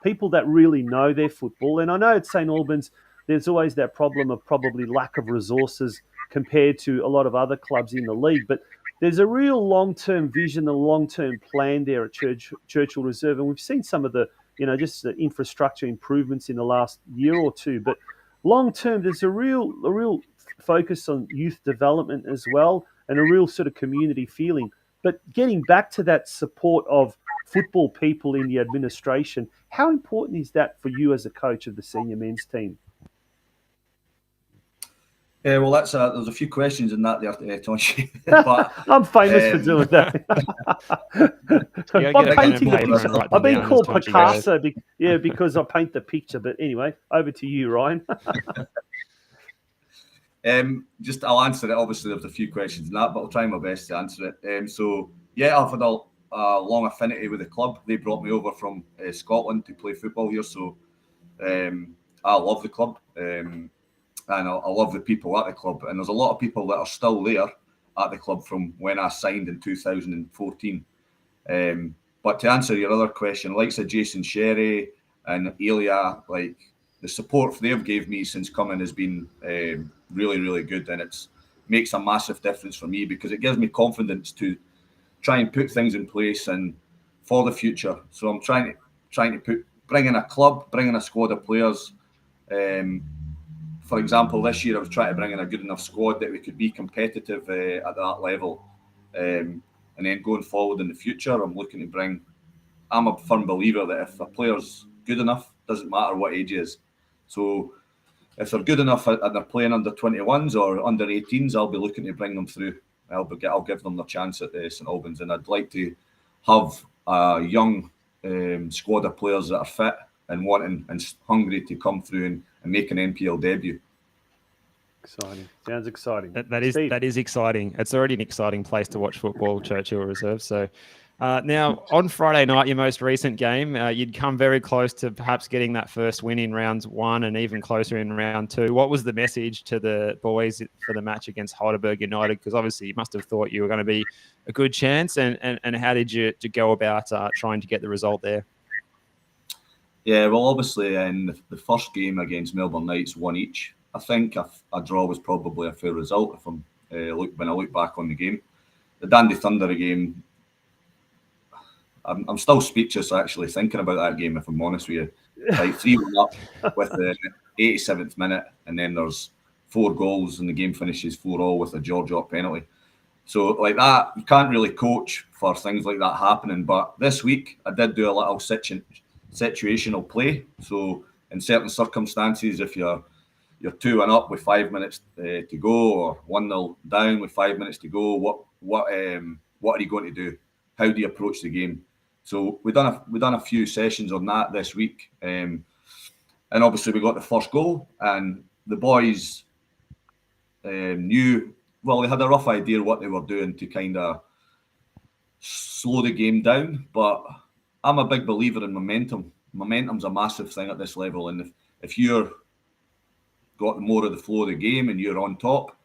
people that really know their football? And I know at St Albans there's always that problem of probably lack of resources compared to a lot of other clubs in the league, but there's a real long-term vision, a long-term plan there at Churchill Reserve, and we've seen some of the just the infrastructure improvements in the last year or two, but long-term there's a real focus on youth development as well, and a real sort of community feeling. But getting back to that support of football people in the administration, how important is that for you as a coach of the senior men's team? Well, there's a few questions in that there, Tonshi. But I'm famous for doing that. Yeah, I'm get a pen and painting the paper and picture. write them I've been down as called Tonchi Picasso, because I paint the picture. But anyway, over to you, Ryan. I'll answer it. Obviously, there's a few questions in that, but I'll try my best to answer it. So yeah, I've had a long affinity with the club. They brought me over from Scotland to play football here, so I love the club. And I love the people at the club. And there's a lot of people that are still there at the club from when I signed in 2014. But to answer your other question, like Jason Sherry and Elia, like the support they've gave me since coming has been really, really good. And it makes a massive difference for me because it gives me confidence to try and put things in place and for the future. So I'm trying to bring in a club, bring in a squad of players. For example, this year I was trying to bring in a good enough squad that we could be competitive at that level. And then going forward in the future, I'm a firm believer that if a player's good enough, doesn't matter what age he is. So if they're good enough and they're playing under 21s or under 18s, I'll be looking to bring them through. I'll give them the chance at St Albans, and I'd like to have a young squad of players that are fit and wanting and hungry to come through and make an NPL debut. Exciting. Sounds exciting. That is exciting. It's already an exciting place to watch football, Churchill Reserve. So now on Friday night, your most recent game, you'd come very close to perhaps getting that first win in round 1 and even closer in round 2. What was the message to the boys for the match against Heidelberg United? Because obviously you must have thought you were going to be a good chance. And how did you go about trying to get the result there? Yeah, well, obviously in the first game against Melbourne Knights, 1 each. I think a draw was probably a fair result if when I look back on the game. The Dundee Thunder game, I'm still speechless actually thinking about that game, if I'm honest with you. Like 3-1 up with the 87th minute, and then there's 4 goals and the game finishes 4-4 with a George Ott penalty. So like that, you can't really coach for things like that happening. But this week I did do a little situational play. So in certain circumstances, if you're 2-1 up with 5 minutes to go, or 1-0 down with 5 minutes to go, what are you going to do? How do you approach the game? So we've done a few sessions on that this week, and obviously we got the first goal, and the boys knew. Well, they had a rough idea what they were doing to kind of slow the game down. But I'm a big believer in momentum. Momentum's a massive thing at this level, and if you're got more of the flow of the game and you're on top,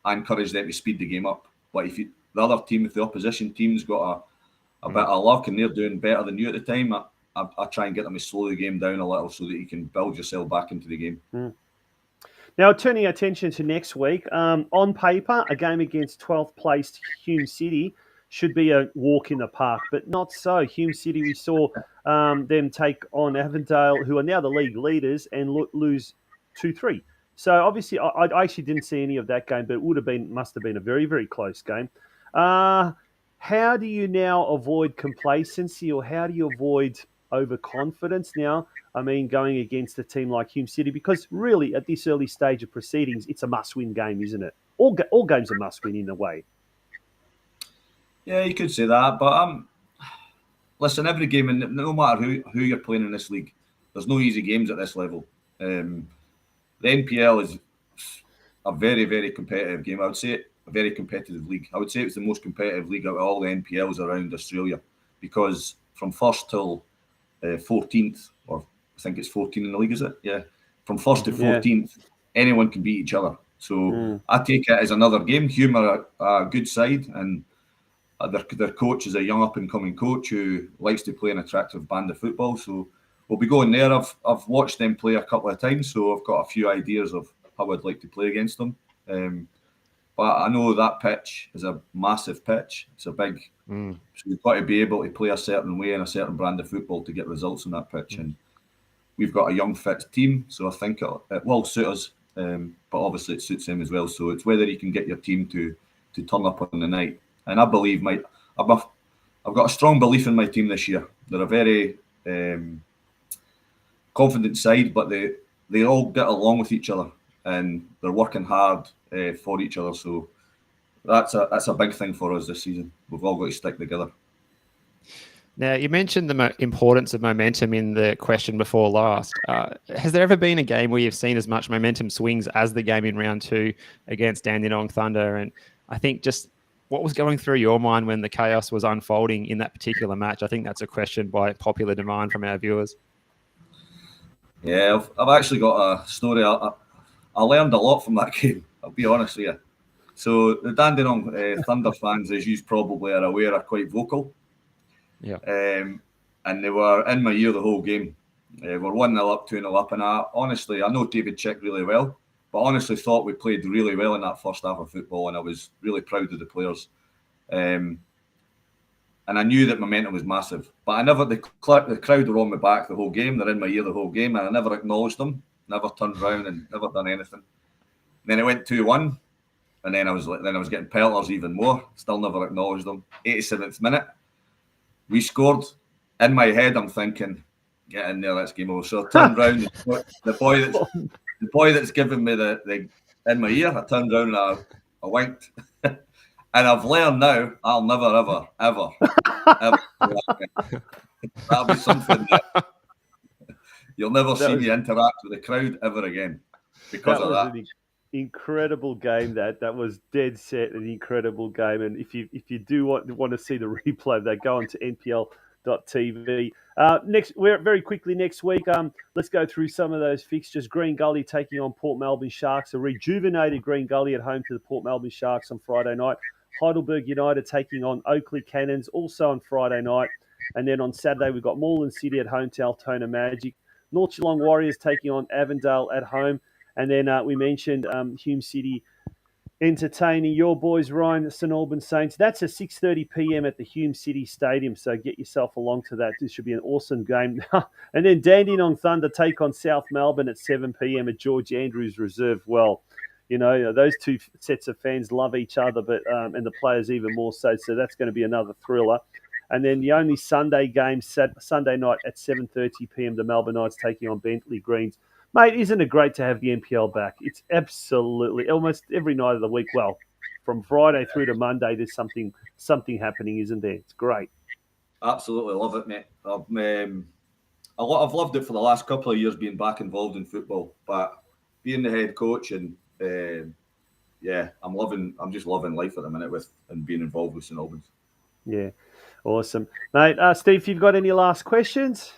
I encourage them to speed the game up. But if the opposition team's got a bit of luck and they're doing better than you at the time, I try and get them to slow the game down a little so that you can build yourself back into the game. Now, turning our attention to next week, on paper, a game against 12th placed Hume City should be a walk in the park, but not so. Hume City, we saw them take on Avondale, who are now the league leaders, and lose 2-3. So obviously, I actually didn't see any of that game, but it must have been a very, very close game. How do you now avoid complacency, or how do you avoid overconfidence now? I mean, going against a team like Hume City, because really at this early stage of proceedings, it's a must-win game, isn't it? All games are must-win in a way. Yeah, you could say that, but listen, every game, and no matter who you're playing in this league, there's no easy games at this level. The NPL is a very, very competitive game. I would say a very competitive league. I would say it's the most competitive league out of all the NPLs around Australia, because from 1st till 14th, or I think it's 14 in the league, is it? Yeah. From 1st to 14th, anyone can beat each other. So I take it as another game. Hume are a good side, and their coach is a young up-and-coming coach who likes to play an attractive brand of football. So we'll be going there. I've watched them play a couple of times, so I've got a few ideas of how I'd like to play against them. But I know that pitch is a massive pitch. It's a big... So you've got to be able to play a certain way and a certain brand of football to get results on that pitch. And we've got a young, fit team, so I think it will suit us. But obviously it suits them as well. So it's whether you can get your team to turn up on the night. And I believe I've got a strong belief in my team this year. They're a very confident side, but they all get along with each other. and they're working hard for each other. So that's a big thing for us this season. We've all got to stick together. Now, you mentioned the importance of momentum in the question before last. Has there ever been a game where you've seen as much momentum swings as the game in round 2 against Dandenong Thunder? And I think just what was going through your mind when the chaos was unfolding in that particular match? I think that's a question by popular demand from our viewers. Yeah, I've actually got a story. I learned a lot from that game, I'll be honest with you. So the Dandenong Thunder fans, as you probably are aware, are quite vocal. Yeah. And they were in my ear the whole game. We're 1-0 up, 2-0 up, and I know David Chick really well, but honestly thought we played really well in that first half of football, and I was really proud of the players. And I knew that momentum was massive, but I never. The crowd were on my back the whole game. They're in my ear the whole game, and I never acknowledged them, never turned around, and never done anything. Then it went 2-1, and then I was getting pelters even more. Still never acknowledged them. 87th minute. We scored. In my head, I'm thinking, get in there, let's game over. So I turned round, the boy that's giving me the in my ear, I turned round and I winked. And I've learned now, I'll never, ever that'll be something that you'll never see me interact with the crowd ever again because of that. Incredible game that was dead set, an incredible game. And if you do want to see the replay of that, go on to npl.tv. Very quickly next week, let's go through some of those fixtures. Green Gully taking on Port Melbourne Sharks, a rejuvenated Green Gully at home to the Port Melbourne Sharks on Friday night. Heidelberg United taking on Oakley Cannons also on Friday night. And then on Saturday, we've got Moreland City at home to Altona Magic. North Geelong Warriors taking on Avondale at home. And then we mentioned Hume City entertaining your boys, Ryan, the St Albans Saints. That's at 6:30 p.m. at the Hume City Stadium, so get yourself along to that. This should be an awesome game. And then Dandenong Thunder take on South Melbourne at 7 p.m. at George Andrews Reserve. Well, those two sets of fans love each other, but and the players even more so that's going to be another thriller. And then the only Sunday game, Sunday night at 7:30 p.m., the Melbourne Knights taking on Bentley Greens. Mate, isn't it great to have the NPL back? It's absolutely almost every night of the week. Well, from Friday through to Monday, there's something happening, isn't there? It's great. Absolutely love it, mate. I've loved it for the last couple of years being back involved in football, but being the head coach and I'm just loving life at the minute and being involved with St Albans. Yeah, awesome, mate. Steve, you've got any last questions?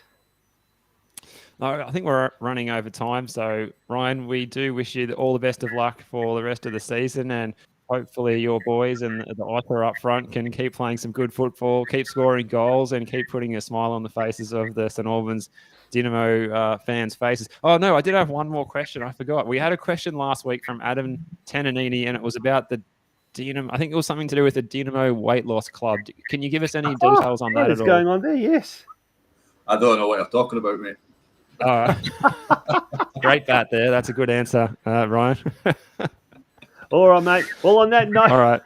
No, I think we're running over time. So, Ryan, we do wish you all the best of luck for the rest of the season. And hopefully your boys and the Ica up front can keep playing some good football, keep scoring goals, and keep putting a smile on the faces of the St Albans Dynamo fans' faces. Oh, no, I did have one more question. I forgot. We had a question last week from Adam Tananini, and it was about the Dynamo. I think it was something to do with the Dynamo Weight Loss Club. Can you give us any details on that at all? What is going on there? Yes. I don't know what you're talking about, mate. All right. Great bat there. That's a good answer, Ryan. All right, mate. Well, on that note, all right.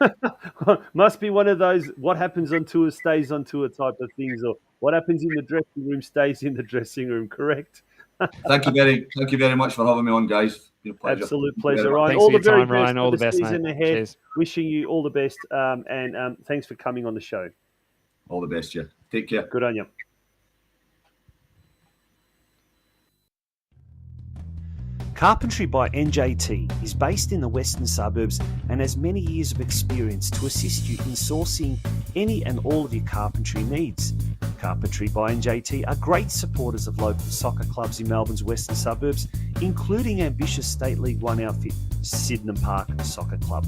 Must be one of those what happens on tour stays on tour type of things, or what happens in the dressing room stays in the dressing room, correct? Thank you very much for having me on, guys. Pleasure. Absolute pleasure, Ryan. Thanks all for the your very time, best Ryan. All the best, season mate. ahead. Cheers. Wishing you all the best, and thanks for coming on the show. All the best, yeah. Take care. Good on you. Carpentry by NJT is based in the western suburbs and has many years of experience to assist you in sourcing any and all of your carpentry needs. Carpentry by NJT are great supporters of local soccer clubs in Melbourne's western suburbs, including ambitious State League One outfit, Sydenham Park Soccer Club.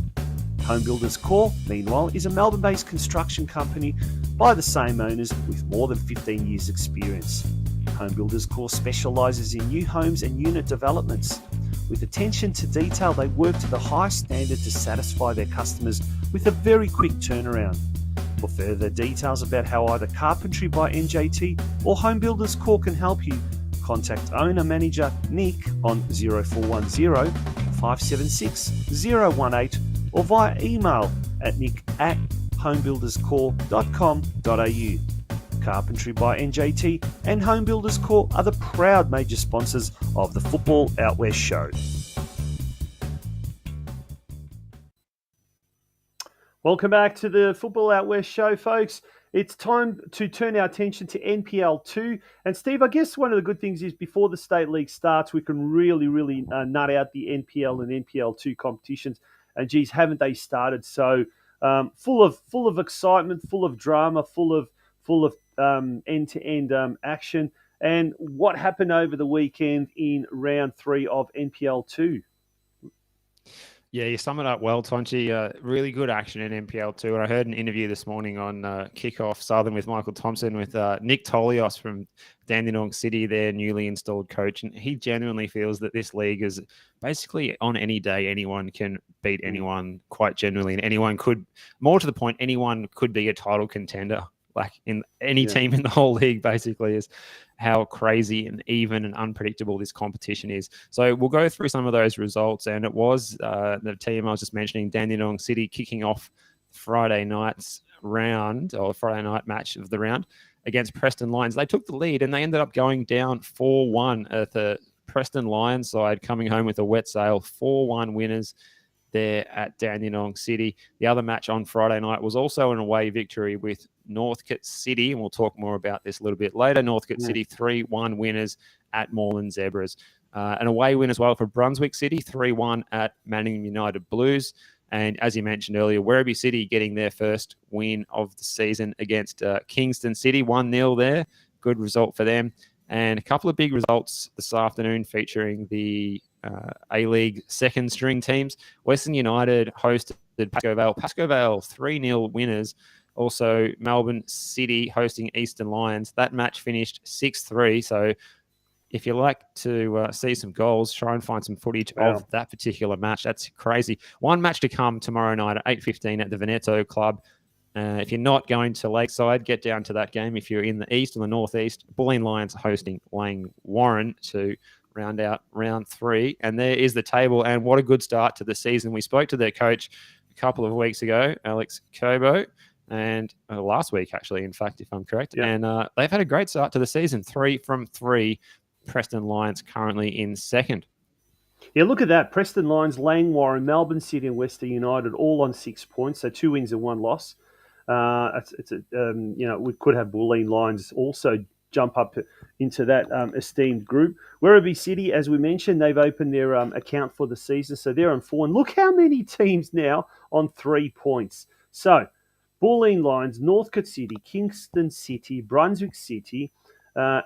Home Builders Corp, meanwhile, is a Melbourne-based construction company by the same owners with more than 15 years' experience. Home Builders Corp specialises in new homes and unit developments. With attention to detail, they work to the highest standard to satisfy their customers with a very quick turnaround. For further details about how either Carpentry by NJT or Home Builders Corp can help you, contact owner-manager Nick on 0410 576 018 or via email at nick@homebuilderscorp.com.au. Carpentry by NJT and Home Builders Corp are the proud major sponsors of the Football Out West show. Welcome back to the Football Out West show, folks. It's time to turn our attention to NPL 2. And Steve, I guess one of the good things is before the State League starts, we can really nut out the NPL and NPL 2 competitions. And geez, haven't they started? So full of excitement, full of drama, full of end-to-end action. And what happened over the weekend in round 3 of NPL 2? Yeah, you sum it up well, Tonchi. Really good action in NPL2. And I heard an interview this morning on Kickoff Southern with Michael Thompson with Nick Tolios from Dandenong City, their newly installed coach. And he genuinely feels that this league is basically on any day, anyone can beat anyone quite genuinely. And anyone could, more to the point, anyone could be a title contender. Like in any team in the whole league, basically, is how crazy and even and unpredictable this competition is. So we'll go through some of those results. And it was the team I was just mentioning, Dandenong City, kicking off Friday night's round, or Friday night match of the round against Preston Lions. They took the lead and they ended up going down 4-1 at the Preston Lions side, coming home with a wet sail, 4-1 winners there at Dandenong City. The other match on Friday night was also an away victory with Northcote City, and we'll talk more about this a little bit later. Northcote City 3-1 winners at Moreland Zebras. An away win as well for Brunswick City, 3-1 at Manningham United Blues. And as you mentioned earlier, Werribee City getting their first win of the season against Kingston City, 1-0 there. Good result for them. And a couple of big results this afternoon featuring the A-League second string teams. Western United hosted Pascoe Vale. Pascoe Vale 3-0 winners. Also, Melbourne City hosting Eastern Lions. That match finished 6-3. So if you like to see some goals, try and find some footage of that particular match. That's crazy. One match to come tomorrow night at 8:15 at the Veneto Club. If you're not going to Lakeside, get down to that game. If you're in the east or the northeast, Bulleen Lions hosting Lang Warren to round out round 3. And there is the table. And what a good start to the season. We spoke to their coach a couple of weeks ago, Alex Cobo, and last week, actually, in fact, if I'm correct. Yeah. And they've had a great start to the season. 3 from 3. Preston Lions currently in second. Yeah, look at that. Preston Lions, Lang Warren, Melbourne City and Western United all on 6 points. So 2 wins and 1 loss. We could have Bulleen Lions also jump up into that esteemed group. Werribee City, as we mentioned, they've opened their account for the season, so they're on 4. And look how many teams now on 3 points. So Bulleen Lions, Northcote City, Kingston City, Brunswick City,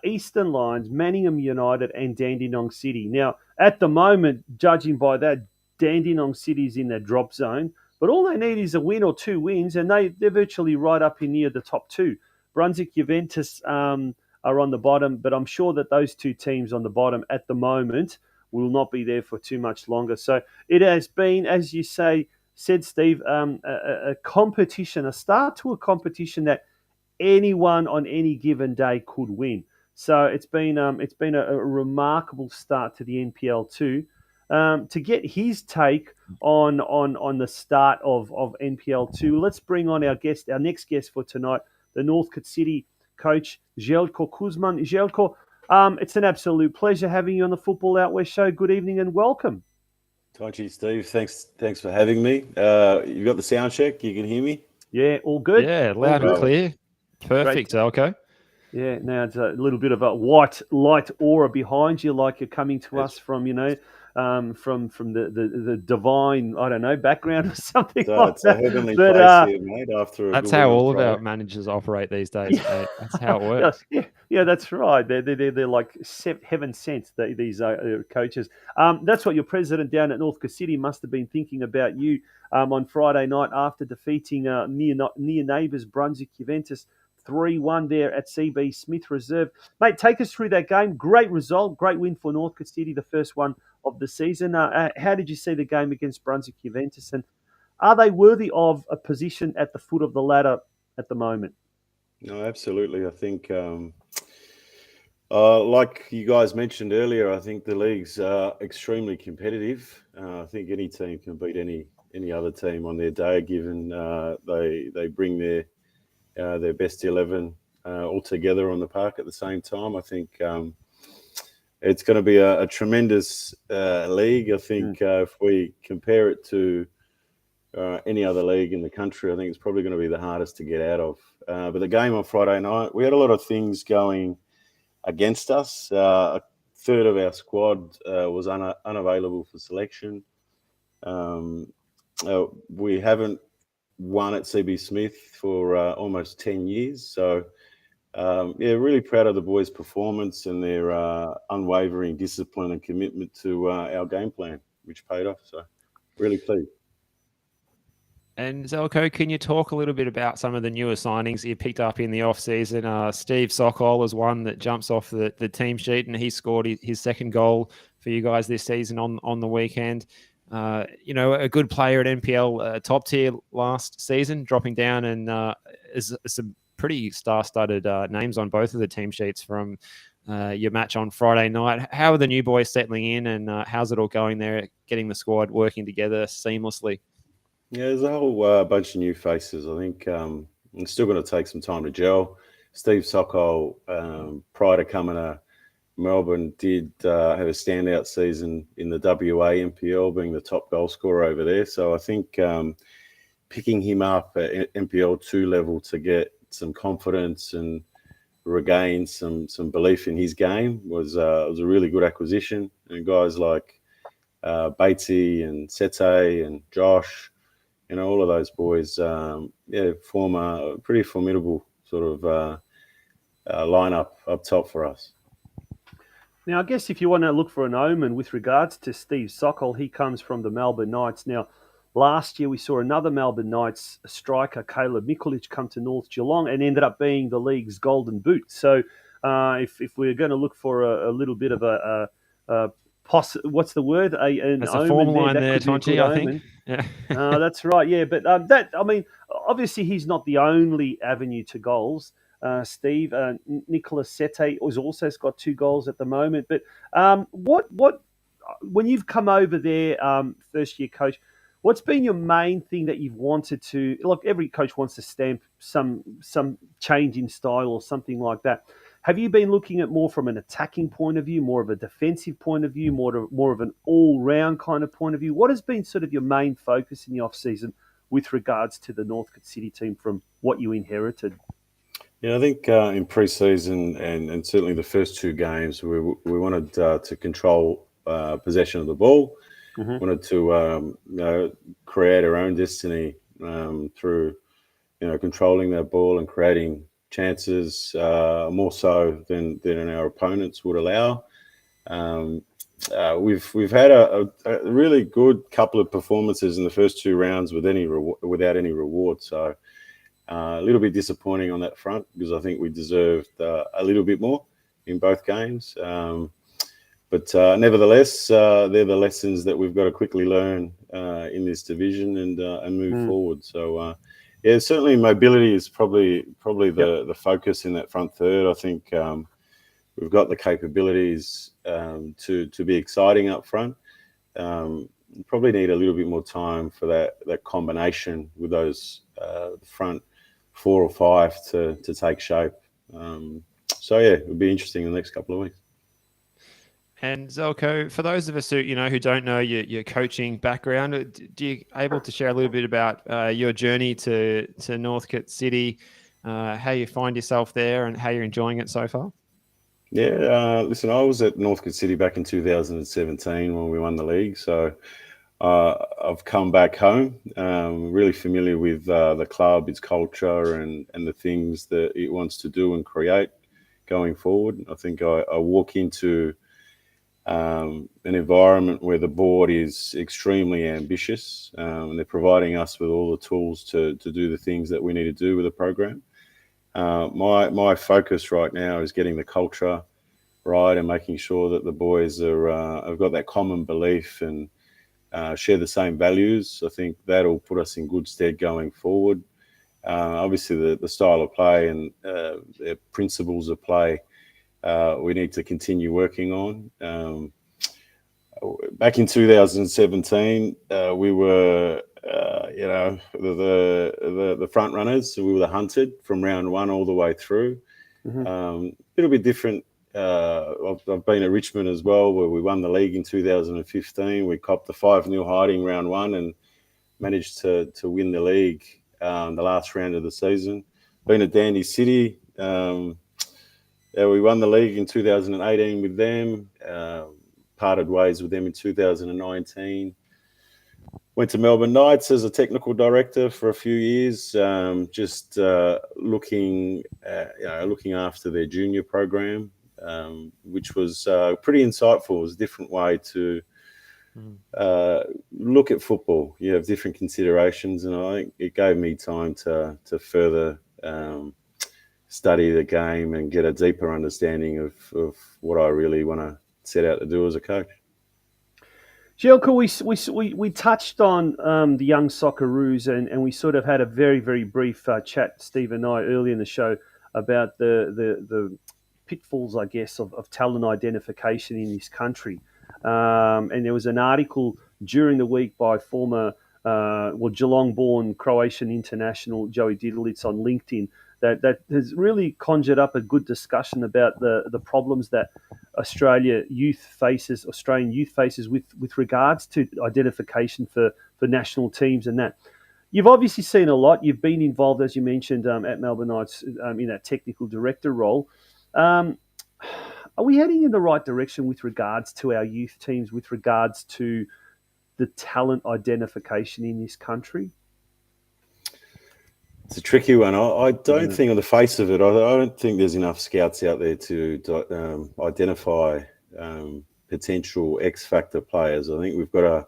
Eastern Lions, Manningham United, and Dandenong City. Now, at the moment, judging by that, Dandenong City is in that drop zone. But all they need is a win or 2 wins, and they're virtually right up in near the top 2. Brunswick Juventus are on the bottom, but I'm sure that those 2 teams on the bottom at the moment will not be there for too much longer. So it has been, as you said, Steve, a competition, a start to a competition that anyone on any given day could win. So it's been a remarkable start to the NPL 2. To get his take on the start of NPL 2, let's bring on our next guest for tonight, the Northcote City coach, Zeljko Kuzman. Zeljko, it's an absolute pleasure having you on the Football Out West show. Good evening and welcome. Tonchi, Steve, thanks for having me. You got the sound check? You can hear me? Yeah, all good? Yeah, loud and clear. Perfect, Zeljko. Yeah, now it's a little bit of a white light aura behind you, like you're coming to us from, from the divine, I don't know, background or something like it's that. A heavenly place here, mate. That's how all of our managers operate these days, mate. That's how it works. Yeah, that's right. They're like heaven sent, these coaches. That's what your president down at Northcote City must have been thinking about you on Friday night after defeating near neighbours Brunswick Juventus 3-1 there at CB Smith Reserve. Mate, take us through that game. Great result, great win for Northcote City, the first one of the season. How did you see the game against Brunswick Juventus, and are they worthy of a position at the foot of the ladder at the moment? No, absolutely. I think, like you guys mentioned earlier, I think the league's extremely competitive. I think any team can beat any other team on their day, given they bring their best 11 all together on the park at the same time. I think it's going to be a tremendous league. I think if we compare it to any other league in the country. I think it's probably going to be the hardest to get out of. But the game on Friday night, we had a lot of things going against us. A third of our squad was unavailable for selection. We haven't won at CB Smith for almost 10 years. So, really proud of the boys' performance and their unwavering discipline and commitment to our game plan, which paid off. So, really pleased. And Zelko, can you talk a little bit about some of the newer signings you picked up in the off-season? Steve Sokol is one that jumps off the team sheet, and he scored his second goal for you guys this season on the weekend. A good player at NPL top tier last season, dropping down, and is some pretty star-studded names on both of the team sheets from your match on Friday night. How are the new boys settling in, and how's it all going there, getting the squad working together seamlessly? Yeah, there's a whole bunch of new faces. I think it's still going to take some time to gel. Steve Sokol, prior to coming to Melbourne, did have a standout season in the WA NPL, being the top goal scorer over there. So I think picking him up at NPL 2 level to get some confidence and regain some belief in his game was a really good acquisition. And guys like Batesy and Sete and Josh, all of those boys, form a pretty formidable sort of lineup up top for us. Now, I guess if you want to look for an omen with regards to Steve Sokol, he comes from the Melbourne Knights. Now, last year we saw another Melbourne Knights striker, Caleb Mikulic, come to North Geelong and ended up being the league's golden boot. So if we're going to look for a little bit of what's the word? That's a form line there, Tonchi, I think. Yeah. That's right, yeah. But obviously he's not the only avenue to goals. Steve, Nicholas Sete has also got 2 goals at the moment. But when you've come over there, first year coach, what's been your main thing that you've wanted to? Look, every coach wants to stamp some change in style or something like that. Have you been looking at more from an attacking point of view, more of a defensive point of view, more of an all-round kind of point of view? What has been sort of your main focus in the off-season with regards to the Northcote City team from what you inherited? Yeah, I think in pre-season and certainly the first 2 games, we wanted to control possession of the ball. Mm-hmm. Wanted to create our own destiny through controlling that ball and creating chances more so than our opponents would allow. We've had a really good couple of performances in the first 2 rounds without any reward. So a little bit disappointing on that front because I think we deserved a little bit more in both games. But nevertheless, they're the lessons that we've got to quickly learn in this division and move forward. So. Certainly mobility is probably the focus in that front third. I think we've got the capabilities to be exciting up front. Probably need a little bit more time for that combination with those front 4 or 5 to take shape. It'll be interesting in the next couple of weeks. And Zelko, for those of us who don't know your coaching background, do you able to share a little bit about your journey to Northcote City, how you find yourself there, and how you're enjoying it so far? Yeah, listen, I was at Northcote City back in 2017 when we won the league, so I've come back home. Really familiar with the club, its culture, and the things that it wants to do and create going forward. I think I walk into an environment where the board is extremely ambitious, and they're providing us with all the tools to do the things that we need to do with the program. My focus right now is getting the culture right and making sure that the boys have got that common belief and share the same values. I think that'll put us in good stead going forward. Obviously, the style of play and the principles of play we need to continue working on. Back in 2017, we were, the front runners. So we were the hunted from round 1 all the way through. Mm-hmm. It'll be different. I've been at Richmond as well, where we won the league in 2015. We copped the 5-0 hiding round 1, and managed to win the league the last round of the season. Been at Dandy City. We won the league in 2018 with them. Parted ways with them in 2019. Went to Melbourne Knights as a technical director for a few years, just looking after their junior program, which was pretty insightful. It was a different way to look at football. You have different considerations, and I think it gave me time to further study the game and get a deeper understanding of what I really want to set out to do as a coach. Jelka, we touched on the young Socceroos, and we sort of had a very, very brief chat, Steve and I, earlier in the show about the pitfalls, I guess, of talent identification in this country. And there was an article during the week by former Geelong-born Croatian international Joey Didlitz on LinkedIn that has really conjured up a good discussion about the problems that Australian youth faces with regards to identification for national teams and that. You've obviously seen a lot. You've been involved, as you mentioned, at Melbourne Knights in that technical director role. Are we heading in the right direction with regards to our youth teams, with regards to the talent identification in this country? It's a tricky one. I don't think on the face of it, I don't think there's enough scouts out there to identify potential X-factor players. I think we've got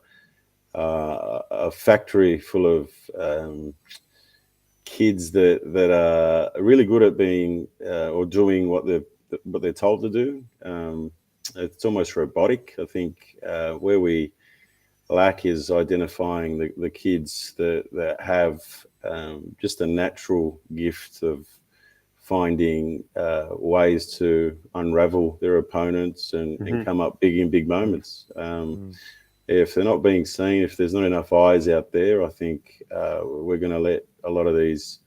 a factory full of kids that are really good at being or doing what they're told to do. It's almost robotic. I think where we lack is identifying the kids that have just a natural gift of finding ways to unravel their opponents and come up big in big moments. If they're not being seen, if there's not enough eyes out there, I think we're going to let a lot of these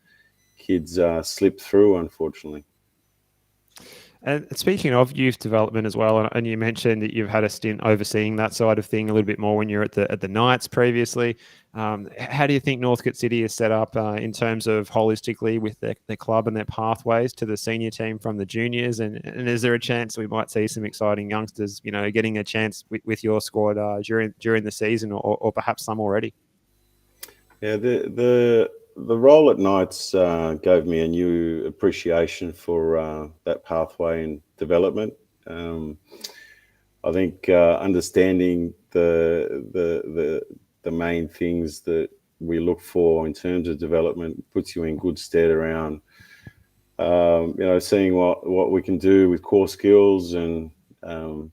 kids slip through, unfortunately. And speaking of youth development as well, and you mentioned that you've had a stint overseeing that side of thing a little bit more when you're at the Knights previously. How do you think Northcote City is set up in terms of holistically with their club and their pathways to the senior team from the juniors? And is there a chance we might see some exciting youngsters, getting a chance with your squad during the season, or perhaps some already? Yeah, the role at Knights gave me a new appreciation for that pathway and development. I think understanding the main things that we look for in terms of development puts you in good stead around, seeing what we can do with core skills and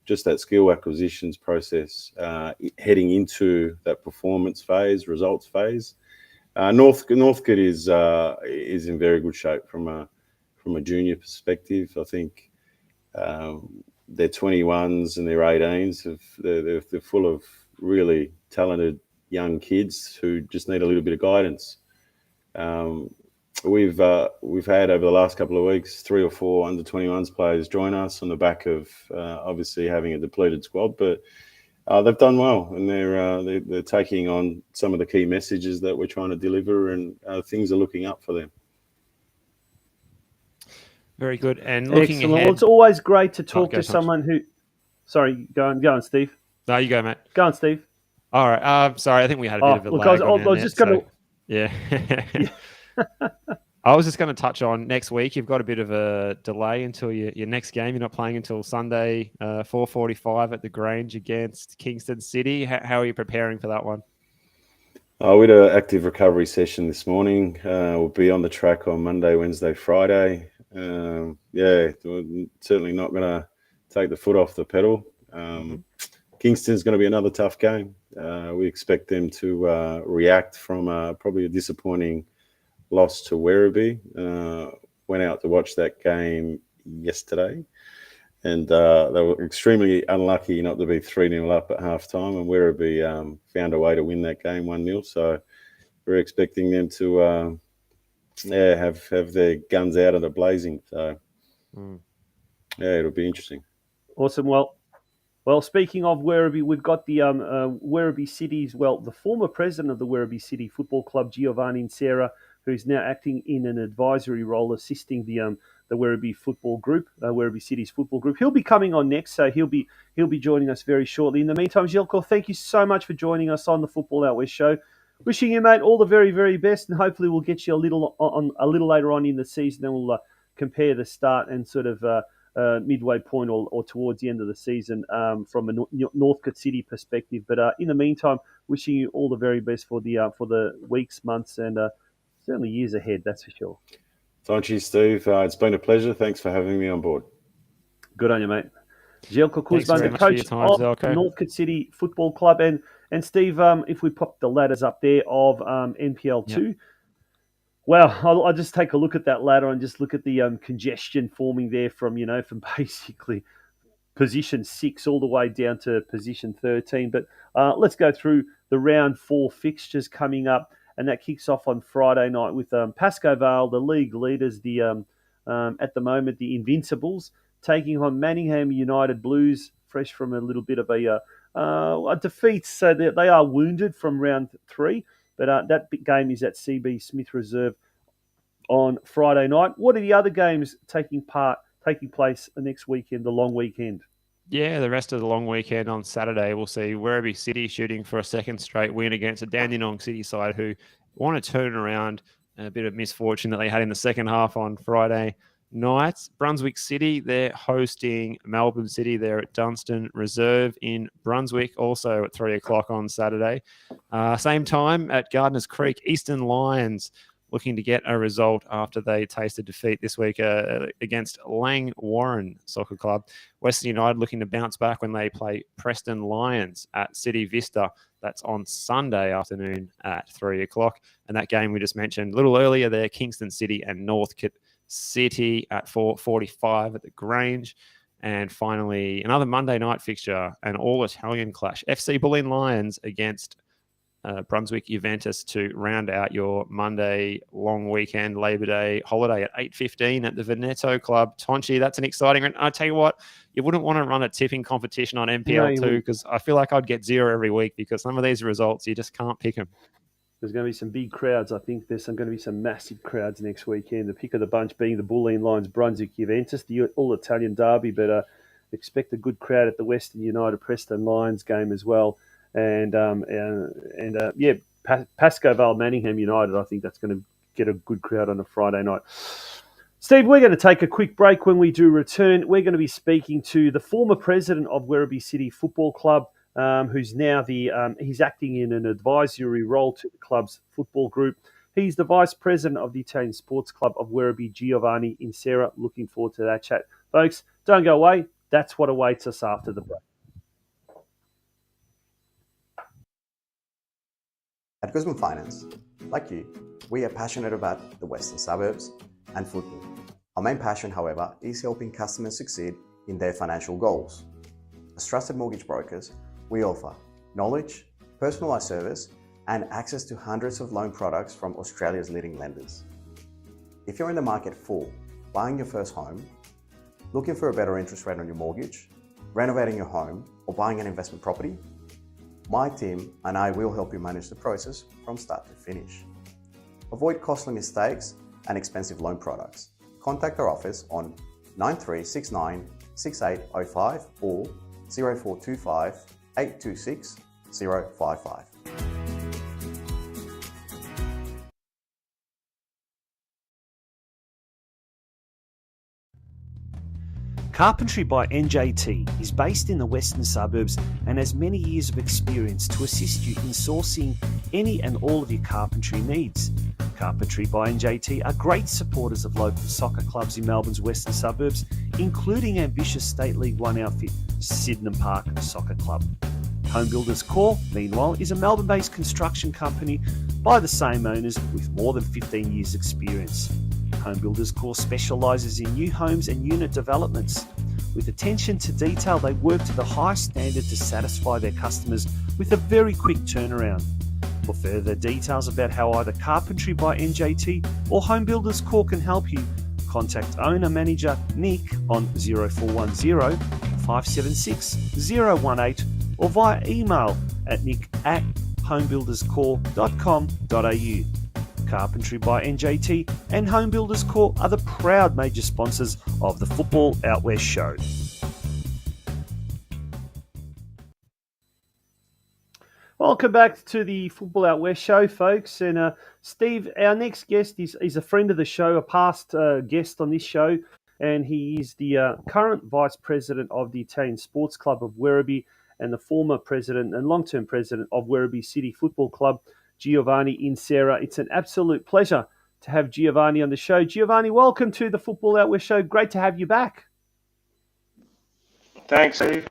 just that skill acquisitions process heading into that performance phase, results phase. Northcote is in very good shape from a junior perspective. I think their 21s and their 18s they're full of really talented young kids who just need a little bit of guidance. We've had over the last couple of weeks 3 or 4 under 21s players join us on the back of obviously having a depleted squad, but they've done well, and they're taking on some of the key messages that we're trying to deliver, and things are looking up for them. Very good. And looking Excellent. ahead, Well, it's always great to talk to someone who. Sorry, go on, Steve. No, you go, mate. Go on, Steve. All right. Sorry, I think we had a bit of a lag. I was just going to. Yeah. I was just going to touch on next week. You've got a bit of a delay until your next game. You're not playing until Sunday, 4:45 at the Grange against Kingston City. How are you preparing for that one? We had an active recovery session this morning. We'll be on the track on Monday, Wednesday, Friday. We're certainly not going to take the foot off the pedal. Kingston's going to be another tough game. We expect them to react from probably a disappointing loss to Werribee. Went out to watch that game yesterday, and they were extremely unlucky not to be 3-0 up at halftime, and Werribee found a way to win that game 1-0. So we're expecting them to have their guns out and blazing. So it'll be interesting. Awesome. Well, Well, speaking of Werribee, we've got the Werribee City's, the former president of the Werribee City Football Club, Giovanni Insera, who's now acting in an advisory role, assisting the Werribee Football Group, Werribee City's football group. He'll be coming on next, so he'll be joining us very shortly. In the meantime, Željko, thank you so much for joining us on the Football Out West show. Wishing you, mate, all the very, very best, and hopefully we'll get you a little later on in the season, then we'll compare the start and sort of midway point or towards the end of the season from a Northcote City perspective. But in the meantime, wishing you all the very best for the weeks, months, and certainly years ahead. That's for sure. Thank you, Steve. It's been a pleasure. Thanks for having me on board. Good on you, mate. Željko Kuzman, the coach of Northcote City Football Club, and Steve. If we pop the ladders up there of NPL 2. Yep. Well, I'll just take a look at that ladder and just look at the congestion forming there from basically position 6 all the way down to position 13. But let's go through the round 4 fixtures coming up, and that kicks off on Friday night with Pascoe Vale, the league leaders, at the moment the Invincibles, taking on Manningham United Blues, fresh from a little bit of a defeat, so they are wounded from round 3. But that game is at CB Smith Reserve on Friday night. What are the other games taking place the next weekend, the long weekend? Yeah, the rest of the long weekend on Saturday, we'll see Werribee City shooting for a second straight win against a Dandenong City side who want to turn around a bit of misfortune that they had in the second half on Friday night. Brunswick City, they're hosting Melbourne City. They're at Dunstan Reserve in Brunswick, also at 3 o'clock on Saturday. Same time at Gardeners Creek, Eastern Lions looking to get a result after they tasted defeat this week against Lang Warren Soccer Club. Western United looking to bounce back when they play Preston Lions at City Vista. That's on Sunday afternoon at 3 o'clock. And that game we just mentioned a little earlier there, Kingston City and Northcote City at 4:45 at the Grange. And finally, another Monday night fixture, an all-Italian clash. FC Bulleen Lions against Brunswick Juventus to round out your Monday long weekend, Labor Day holiday at 8:15 at the Veneto Club. Tonchi, that's an exciting one. I tell you what, you wouldn't want to run a tipping competition on NPL 2 because I feel like I'd get 0 every week because some of these results, you just can't pick them. There's going to be some big crowds. I think there's going to be some massive crowds next weekend. The pick of the bunch being the Bulleen Lions, Brunswick Juventus, the all-Italian derby, but expect a good crowd at the Western United Preston Lions game as well. And Pascoe Vale Manningham United, I think that's going to get a good crowd on a Friday night. Steve, we're going to take a quick break. When we do return, we're going to be speaking to the former president of Werribee City Football Club, who's now he's acting in an advisory role to the club's football group. He's the vice president of the Italian Sports Club of Werribee, Giovanni Insera. Looking forward to that chat. Folks, don't go away. That's what awaits us after the break. At Guzman Finance, like you, we are passionate about the Western Suburbs and football. Our main passion, however, is helping customers succeed in their financial goals. As trusted mortgage brokers, we offer knowledge, personalised service, and access to hundreds of loan products from Australia's leading lenders. If you're in the market for buying your first home, looking for a better interest rate on your mortgage, renovating your home, or buying an investment property, my team and I will help you manage the process from start to finish. Avoid costly mistakes and expensive loan products. Contact our office on 9369 6805 or 0425 826 055. Carpentry by NJT is based in the Western Suburbs and has many years of experience to assist you in sourcing any and all of your carpentry needs. Carpentry by NJT are great supporters of local soccer clubs in Melbourne's Western Suburbs, including ambitious State League One outfit Sydenham Park Soccer Club. Home Builders Corp, meanwhile, is a Melbourne-based construction company by the same owners with more than 15 years' experience. Home Builders Corp specialises in new homes and unit developments. With attention to detail, they work to the highest standard to satisfy their customers with a very quick turnaround. For further details about how either Carpentry by NJT or Home Builders Corp can help you, contact owner-manager Nick on 0410 576 018 or via email at nick@homebuilderscore.com.au. Carpentry by NJT and Home Builders Core are the proud major sponsors of the Football Out West show. Welcome back to the Football Out West show, folks. And Steve, our next guest is a friend of the show, a past guest on this show, and he is the current Vice President of the Italian Sports Club of Werribee and the former President and long-term President of Werribee City Football Club, Giovanni Insera. It's an absolute pleasure to have Giovanni on the show. Giovanni, welcome to the Football Out West show. Great to have you back. Thanks, Steve.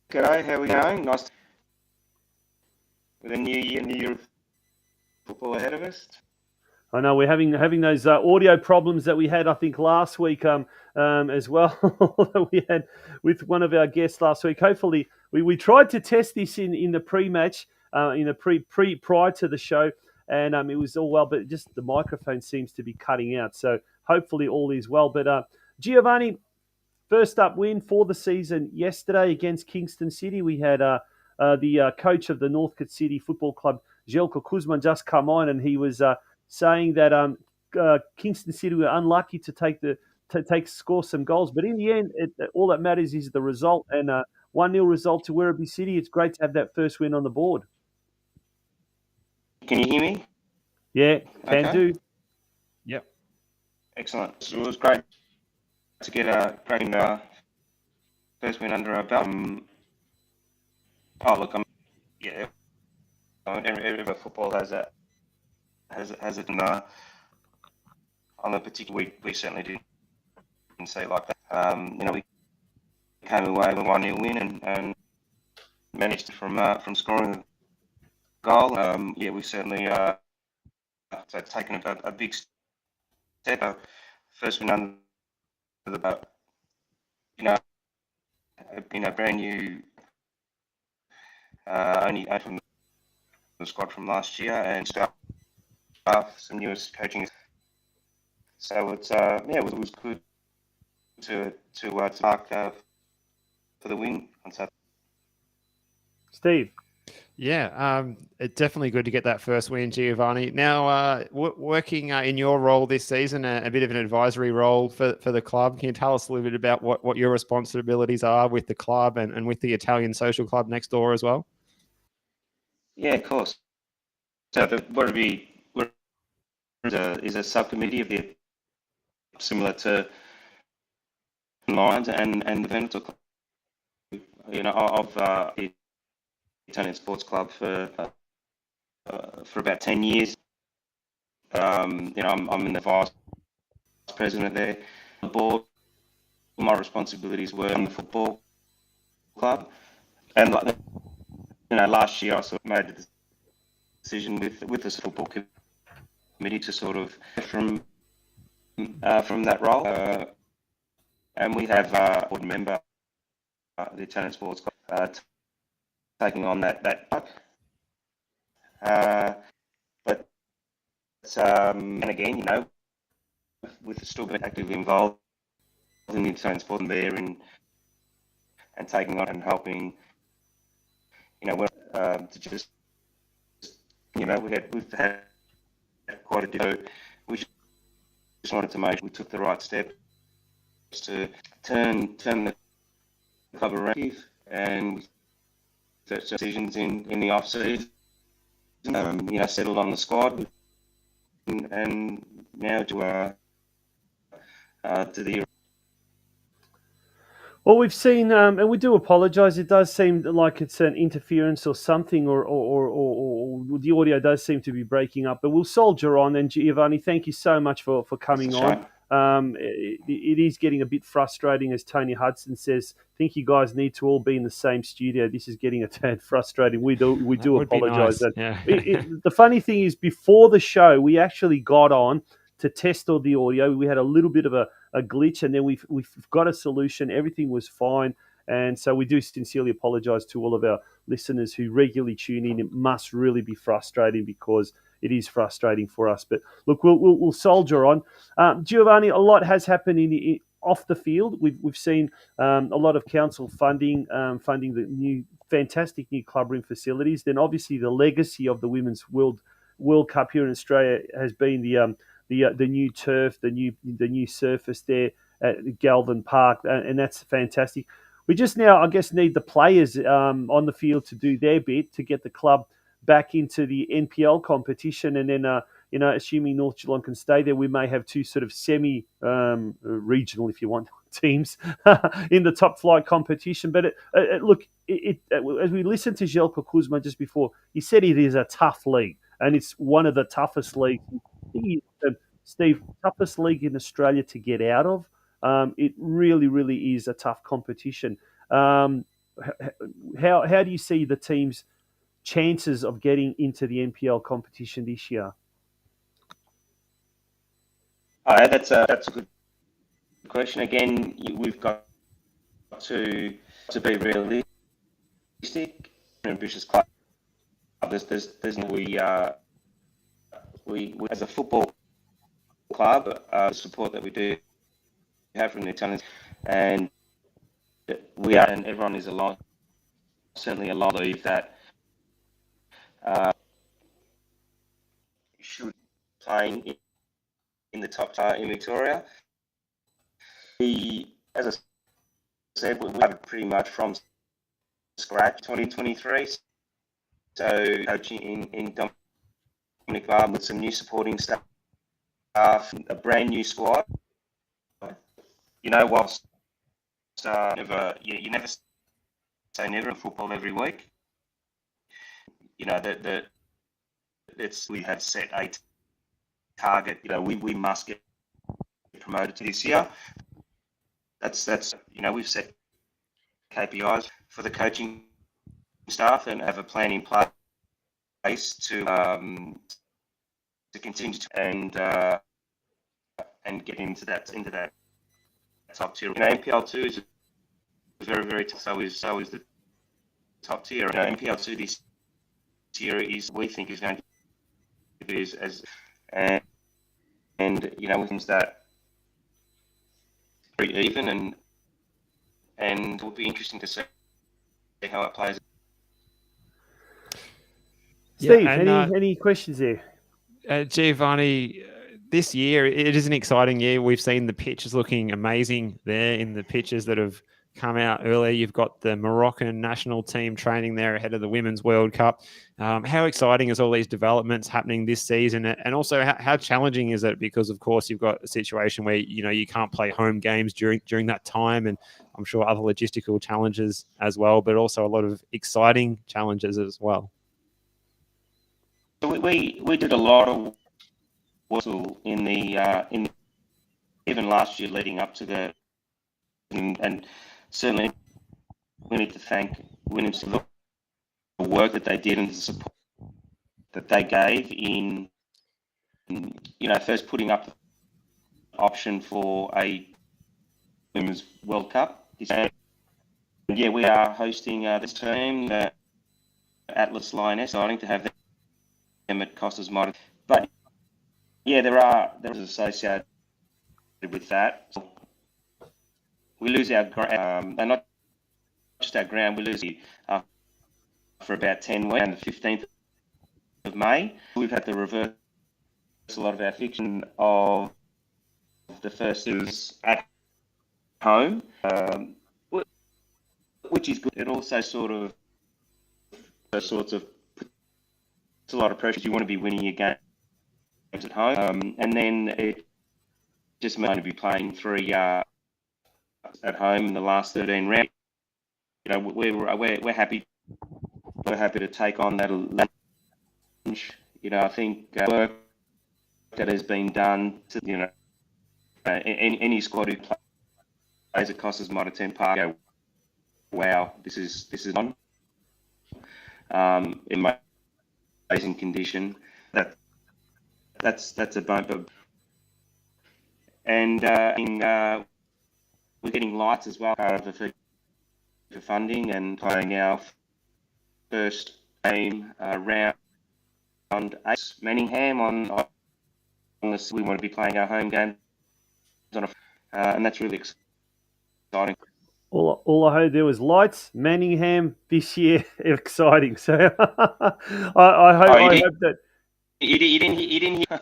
G'day, how are we going? Nice with a new year of football ahead of us. I know we're having those audio problems that we had, I think, last week as well that we had with one of our guests last week. Hopefully, we tried to test this in the pre-match, in the prior to the show, and it was all well, but just the microphone seems to be cutting out. So hopefully all is well. But Giovanni, first up win for the season yesterday against Kingston City. We had the coach of the Northcote City Football Club, Željko Kuzman, just come on, and he was saying that Kingston City were unlucky to score some goals, but in the end, all that matters is the result, and 1-0 result to Werribee City. It's great to have that first win on the board. Can you hear me? Yeah, can do. Yep. Excellent. So it was great to get a great first win under our belt. Every football has it on a particular week. We certainly didn't say it like that. We came away with a 1-0 win and managed from scoring a goal. We certainly taken a big step. First win under the belt. Brand new. Only from the squad from last year and some newest coaching. So it's it was good to mark for the win on Saturday. Steve. Yeah, it's definitely good to get that first win, Giovanni. Now, working in your role this season, a bit of an advisory role for the club, can you tell us a little bit about what your responsibilities are with the club and with the Italian Social Club next door as well? Yeah, of course. So the Werribee is a subcommittee of the similar to Lions and the Veneto Club, of the Italian Sports Club for about 10 years. I'm in the vice president there. The board, my responsibilities were in the football club, and last year I sort of made the decision with the football committee to sort of from that role, and we have a board member, the Italian Sports Club, taking on that but and again, with still being actively involved in the Italian sport and there and taking on and helping, to just we've had quite a bit. We just wanted to make sure we took the right step to turn the club around and decisions in the off season. Settled on the squad, and now to the. Well, we've seen, and we do apologise. It does seem like it's an interference or something, or the audio does seem to be breaking up. But we'll soldier on. And Giovanni, thank you so much for coming on. It is getting a bit frustrating, as Tony Hudson says. I think you guys need to all be in the same studio. This is getting a tad frustrating. We do apologise. Nice. Yeah. The funny thing is, before the show, we actually got on to test all the audio. We had a little bit of a glitch, and then we've got a solution. Everything was fine, and so we do sincerely apologise to all of our listeners who regularly tune in. It must really be frustrating, because it is frustrating for us. But look, we'll soldier on. Giovanni, a lot has happened off the field, we've seen a lot of council funding the new fantastic new clubroom facilities. Then obviously the legacy of the Women's World Cup here in Australia has been the new turf, the new surface there at Galvin Park, and that's fantastic. We just now, I guess, need the players on the field to do their bit to get the club back into the NPL competition, and then assuming North Geelong can stay there, we may have two sort of semi-regional, if you want, teams in the top flight competition. But as we listened to Željko Kuzma just before, he said it is a tough league, and it's one of the toughest leagues. Steve, toughest league in Australia to get out of. It really, really is a tough competition. How do you see the team's chances of getting into the NPL competition this year? That's a good question. Again, we've got to be realistic. Ambitious club. There's we as a football club, the support that we do have from the Italians, and we are, and everyone is aligned. Certainly aligned. Believe that should playing in the top tier in Victoria. As I said, we have pretty much from scratch 2023. So coaching in Dominic Barr with some new supporting staff, a brand new squad. Whilst you never say never in football every week. We have set a target. We must get promoted to this year. That's we've set KPIs for the coaching staff and have a plan in place to continue to, and get into that top tier. NPL 2 is very, very tough. So is the top tier. NPL 2 this year we think is going to be we think that very even, and it will be interesting to see how it plays. Steve, any questions there? Giovanni, this year, it is an exciting year. We've seen the pitches looking amazing there in the pitches that have come out earlier. You've got the Moroccan national team training there ahead of the Women's World Cup. How exciting is all these developments happening this season? And also, how challenging is it? Because, of course, you've got a situation where, you can't play home games during that time. And I'm sure other logistical challenges as well, but also a lot of exciting challenges as well. We did a lot of work in the even last year leading up to and certainly we need to thank Williams for the work that they did and the support that they gave in first putting up the option for a Women's World Cup. And we are hosting this team, Atlas Lioness, starting to have them at Costas Modern. But there is associated with that. So we lose our ground, and not just our ground. We lose it for about 10 weeks, on the 15th of May. We've had to reverse a lot of our fiction of the first is at home, which is good. It also puts a lot of pressure. You want to be winning your games at home, and then it just meant to be playing 3 at home in the last 13 rounds. We're happy. We're happy to take on that challenge. I think work that has been done to any squad who plays at Costas Modern Park. Wow, this is on. In my amazing condition. That's a bumper. And we're getting lights as well for funding and playing our first game round 8. Manningham on this. We want to be playing our home game and that's really exciting. All I heard there was lights. Manningham this year, exciting. So I hope that You didn't hear.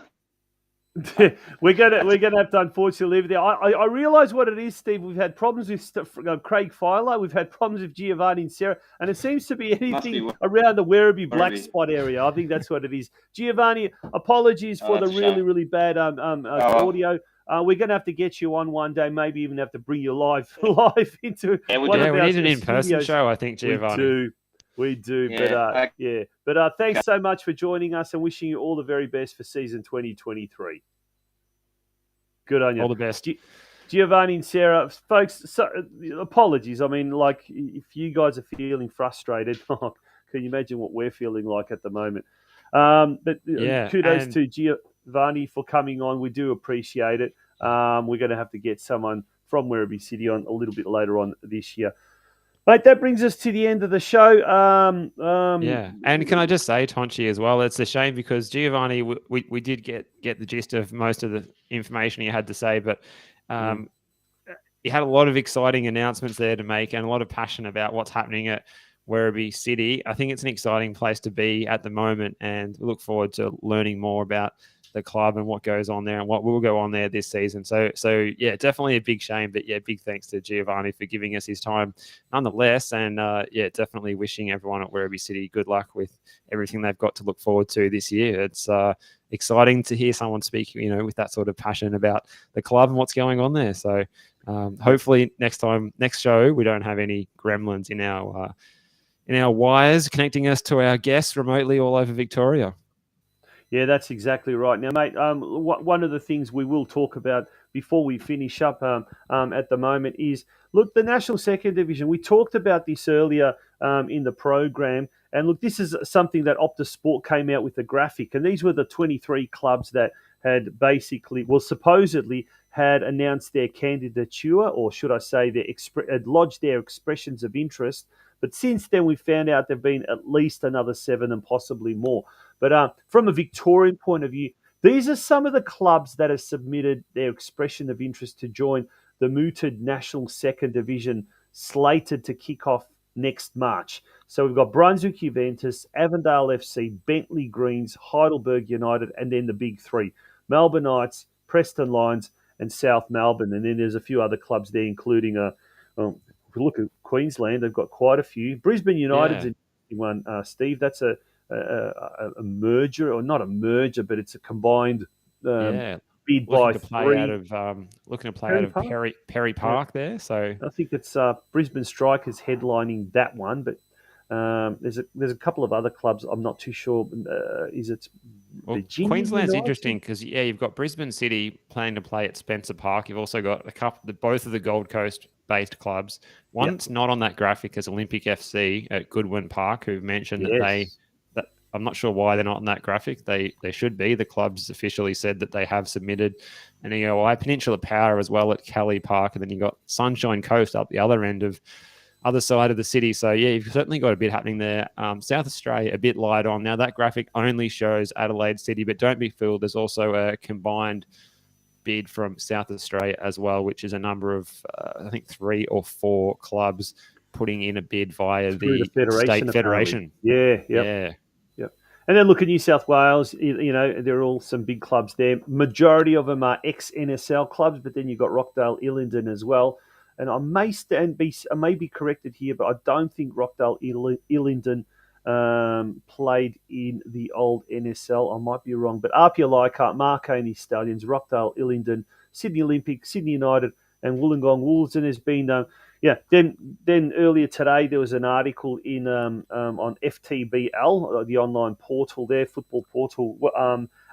we're gonna have to unfortunately leave it there. I realise what it is, Steve. We've had problems with Craig Filer. We've had problems with Giovanni and Sarah, and it seems to be anything around the Werribee black spot area. I think that's what it is. Giovanni, apologies for the really bad audio. We're going to have to get you on one day, maybe even have to bring you live into we need an in-person show, I think, Giovanni. We do. But thanks so much for joining us and wishing you all the very best for season 2023. Good on you. All the best. Giovanni and Sarah, folks, so, apologies. I mean, like, if you guys are feeling frustrated, can you imagine what we're feeling like at the moment? Kudos to Giovanni for coming on. We do appreciate it. We're going to have to get someone from Werribee City on a little bit later on this year. Right, that brings us to the end of the show. And can I just say, Tonchi, as well, it's a shame because Giovanni, we did get the gist of most of the information he had to say, but he had a lot of exciting announcements there to make and a lot of passion about what's happening at Werribee City. I think it's an exciting place to be at the moment, and we look forward to learning more about the club and what goes on there and what will go on there this season. So yeah, definitely a big shame, but yeah, big thanks to Giovanni for giving us his time nonetheless. And definitely wishing everyone at Werribee City good luck with everything they've got to look forward to this year. It's exciting to hear someone speak, with that sort of passion about the club and what's going on there. So hopefully next show, we don't have any gremlins in our wires connecting us to our guests remotely all over Victoria. Yeah, that's exactly right. Now, mate, one of the things we will talk about before we finish up at the moment is, look, the National Second Division. We talked about this earlier in the program. And look, this is something that Optus Sport came out with a graphic. And these were the 23 clubs that had supposedly had announced their candidature, or should I say, had lodged their expressions of interest. But since then, we found out there have been at least another 7 and possibly more. But from a Victorian point of view, these are some of the clubs that have submitted their expression of interest to join the mooted National Second Division, slated to kick off next March. So we've got Brunswick Juventus, Avondale FC, Bentley Greens, Heidelberg United, and then the big three, Melbourne Knights, Preston Lions, and South Melbourne. And then there's a few other clubs there, including if we look at Queensland, they've got quite a few. Brisbane United's an interesting one, Steve. That's a merger, or not a merger, but it's a combined bid by three. Looking to play out of Perry Park there. So I think it's Brisbane Strikers headlining that one, but there's a couple of other clubs. I'm not too sure. Queensland's interesting because you've got Brisbane City planning to play at Spencer Park. You've also got both of the Gold Coast based clubs. One's not on that graphic as Olympic FC at Goodwin Park, who've mentioned that I'm not sure why they're not on that graphic. They should be. The club's officially said that they have submitted an EOI. Peninsula Power as well at Kelly Park, and then you've got Sunshine Coast up the other side of the city. So yeah, you've certainly got a bit happening there. South Australia, a bit light on. Now that graphic only shows Adelaide City, but don't be fooled. There's also a combined bid from South Australia as well, which is a number of, I think 3 or 4 clubs putting in a bid via the state federation. Yeah. And then look at New South Wales. There are all some big clubs there. Majority of them are ex-NSL clubs, but then you've got Rockdale Illingdon as well. And I may be corrected here, but I don't think Rockdale Illingdon played in the old NSL. I might be wrong. But Apia Leichhardt, Marconi Stallions, Rockdale Illingdon, Sydney Olympic, Sydney United, and Wollongong Wolves. And there's been Then earlier today there was an article in on FTBL, the online portal there, football portal,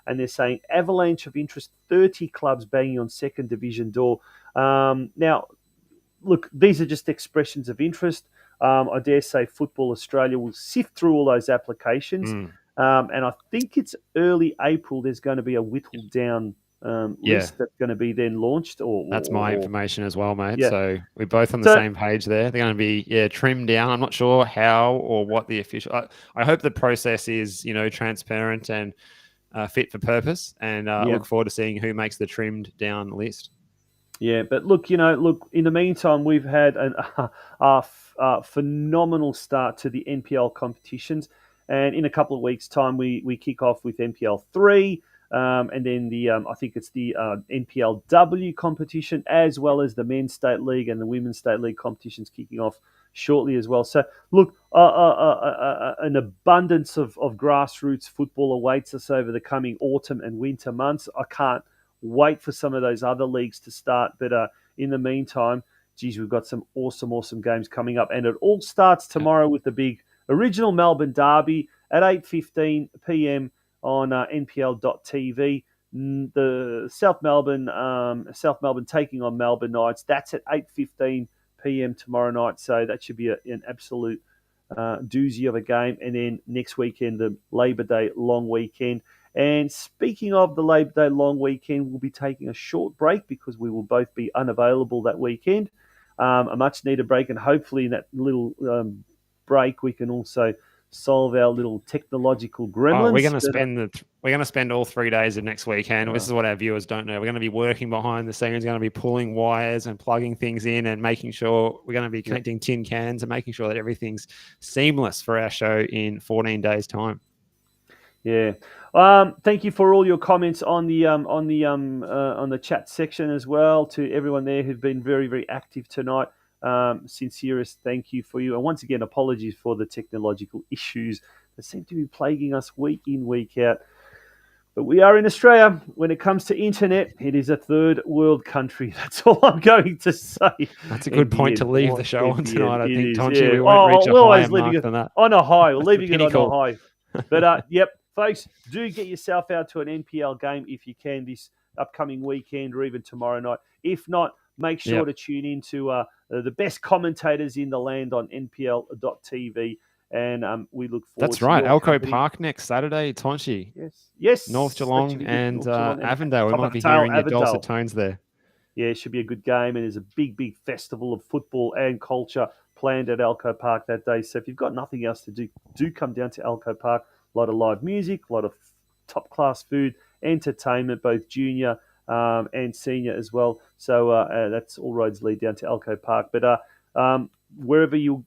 and they're saying avalanche of interest, 30 clubs banging on second division door. Now, look, these are just expressions of interest. I dare say Football Australia will sift through all those applications, and I think it's early April. There's going to be a whittled down list that's going to be then launched. That's my information as well, mate. Yeah. So we're both on the same page there. They're going to be trimmed down. I'm not sure how or what the official. I hope the process is transparent and fit for purpose, and look forward to seeing who makes the trimmed down list. Yeah, but look, in the meantime, we've had a phenomenal start to the NPL competitions. And in a couple of weeks' time, we kick off with NPL 3, and then I think it's the NPLW competition, as well as the Men's State League and the Women's State League competitions kicking off shortly as well. So, look, an abundance of grassroots football awaits us over the coming autumn and winter months. I can't wait for some of those other leagues to start. But in the meantime, geez, we've got some awesome games coming up. And it all starts tomorrow with the big original Melbourne derby at 8:15 p.m. on NPL.tv. The South Melbourne taking on Melbourne Knights. That's at 8:15 p.m. tomorrow night. So that should be an absolute doozy of a game. And then next weekend, the Labor Day long weekend. And speaking of the Labor Day long weekend, we'll be taking a short break because we will both be unavailable that weekend. A much needed break, and hopefully in that little break we can also solve our little technological gremlins. We're going to spend all 3 days of next weekend. This is what our viewers don't know. We're going to be working behind the scenes. Going to be pulling wires and plugging things in and making sure we're going to be connecting tin cans and making sure that everything's seamless for our show in 14 days' time. Yeah. Thank you for all your comments on the chat section as well. To everyone there who've been very, very active tonight. Sincerest thank you for you. And once again, apologies for the technological issues that seem to be plaguing us week in, week out. But we are in Australia. When it comes to internet, it is a third world country. That's all I'm going to say. That's a good point to leave the show on tonight. I think, Tonchi, yeah. we won't reach a higher mark than that. On a high. We're leaving it on pinnacle. a high. But, yep, folks, do get yourself out to an NPL game if you can this upcoming weekend or even tomorrow night. If not, make sure to tune in to the best commentators in the land on NPL.tv. And we look forward That's right. your Elko company. Park next Saturday, Tonchi. Yes. North Geelong and Avondale. We might be Topper hearing your Avondale. dulcet tones there. Yeah, it should be a good game. And there's a big festival of football and culture planned at Elko Park that day. So if you've got nothing else to do come down to Elko Park. A lot of live music, a lot of top-class food, entertainment, both junior and senior as well. So that's all roads lead down to Elko Park. But wherever you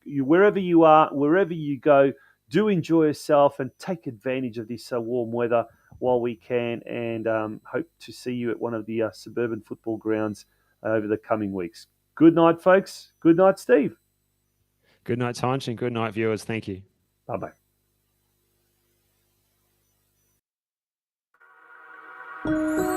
are, wherever you go, do enjoy yourself and take advantage of this warm weather while we can. And hope to see you at one of the suburban football grounds over the coming weeks. Good night, folks. Good night, Steve. Good night, Tonchi, and good night, viewers. Thank you. Bye-bye. Thank you.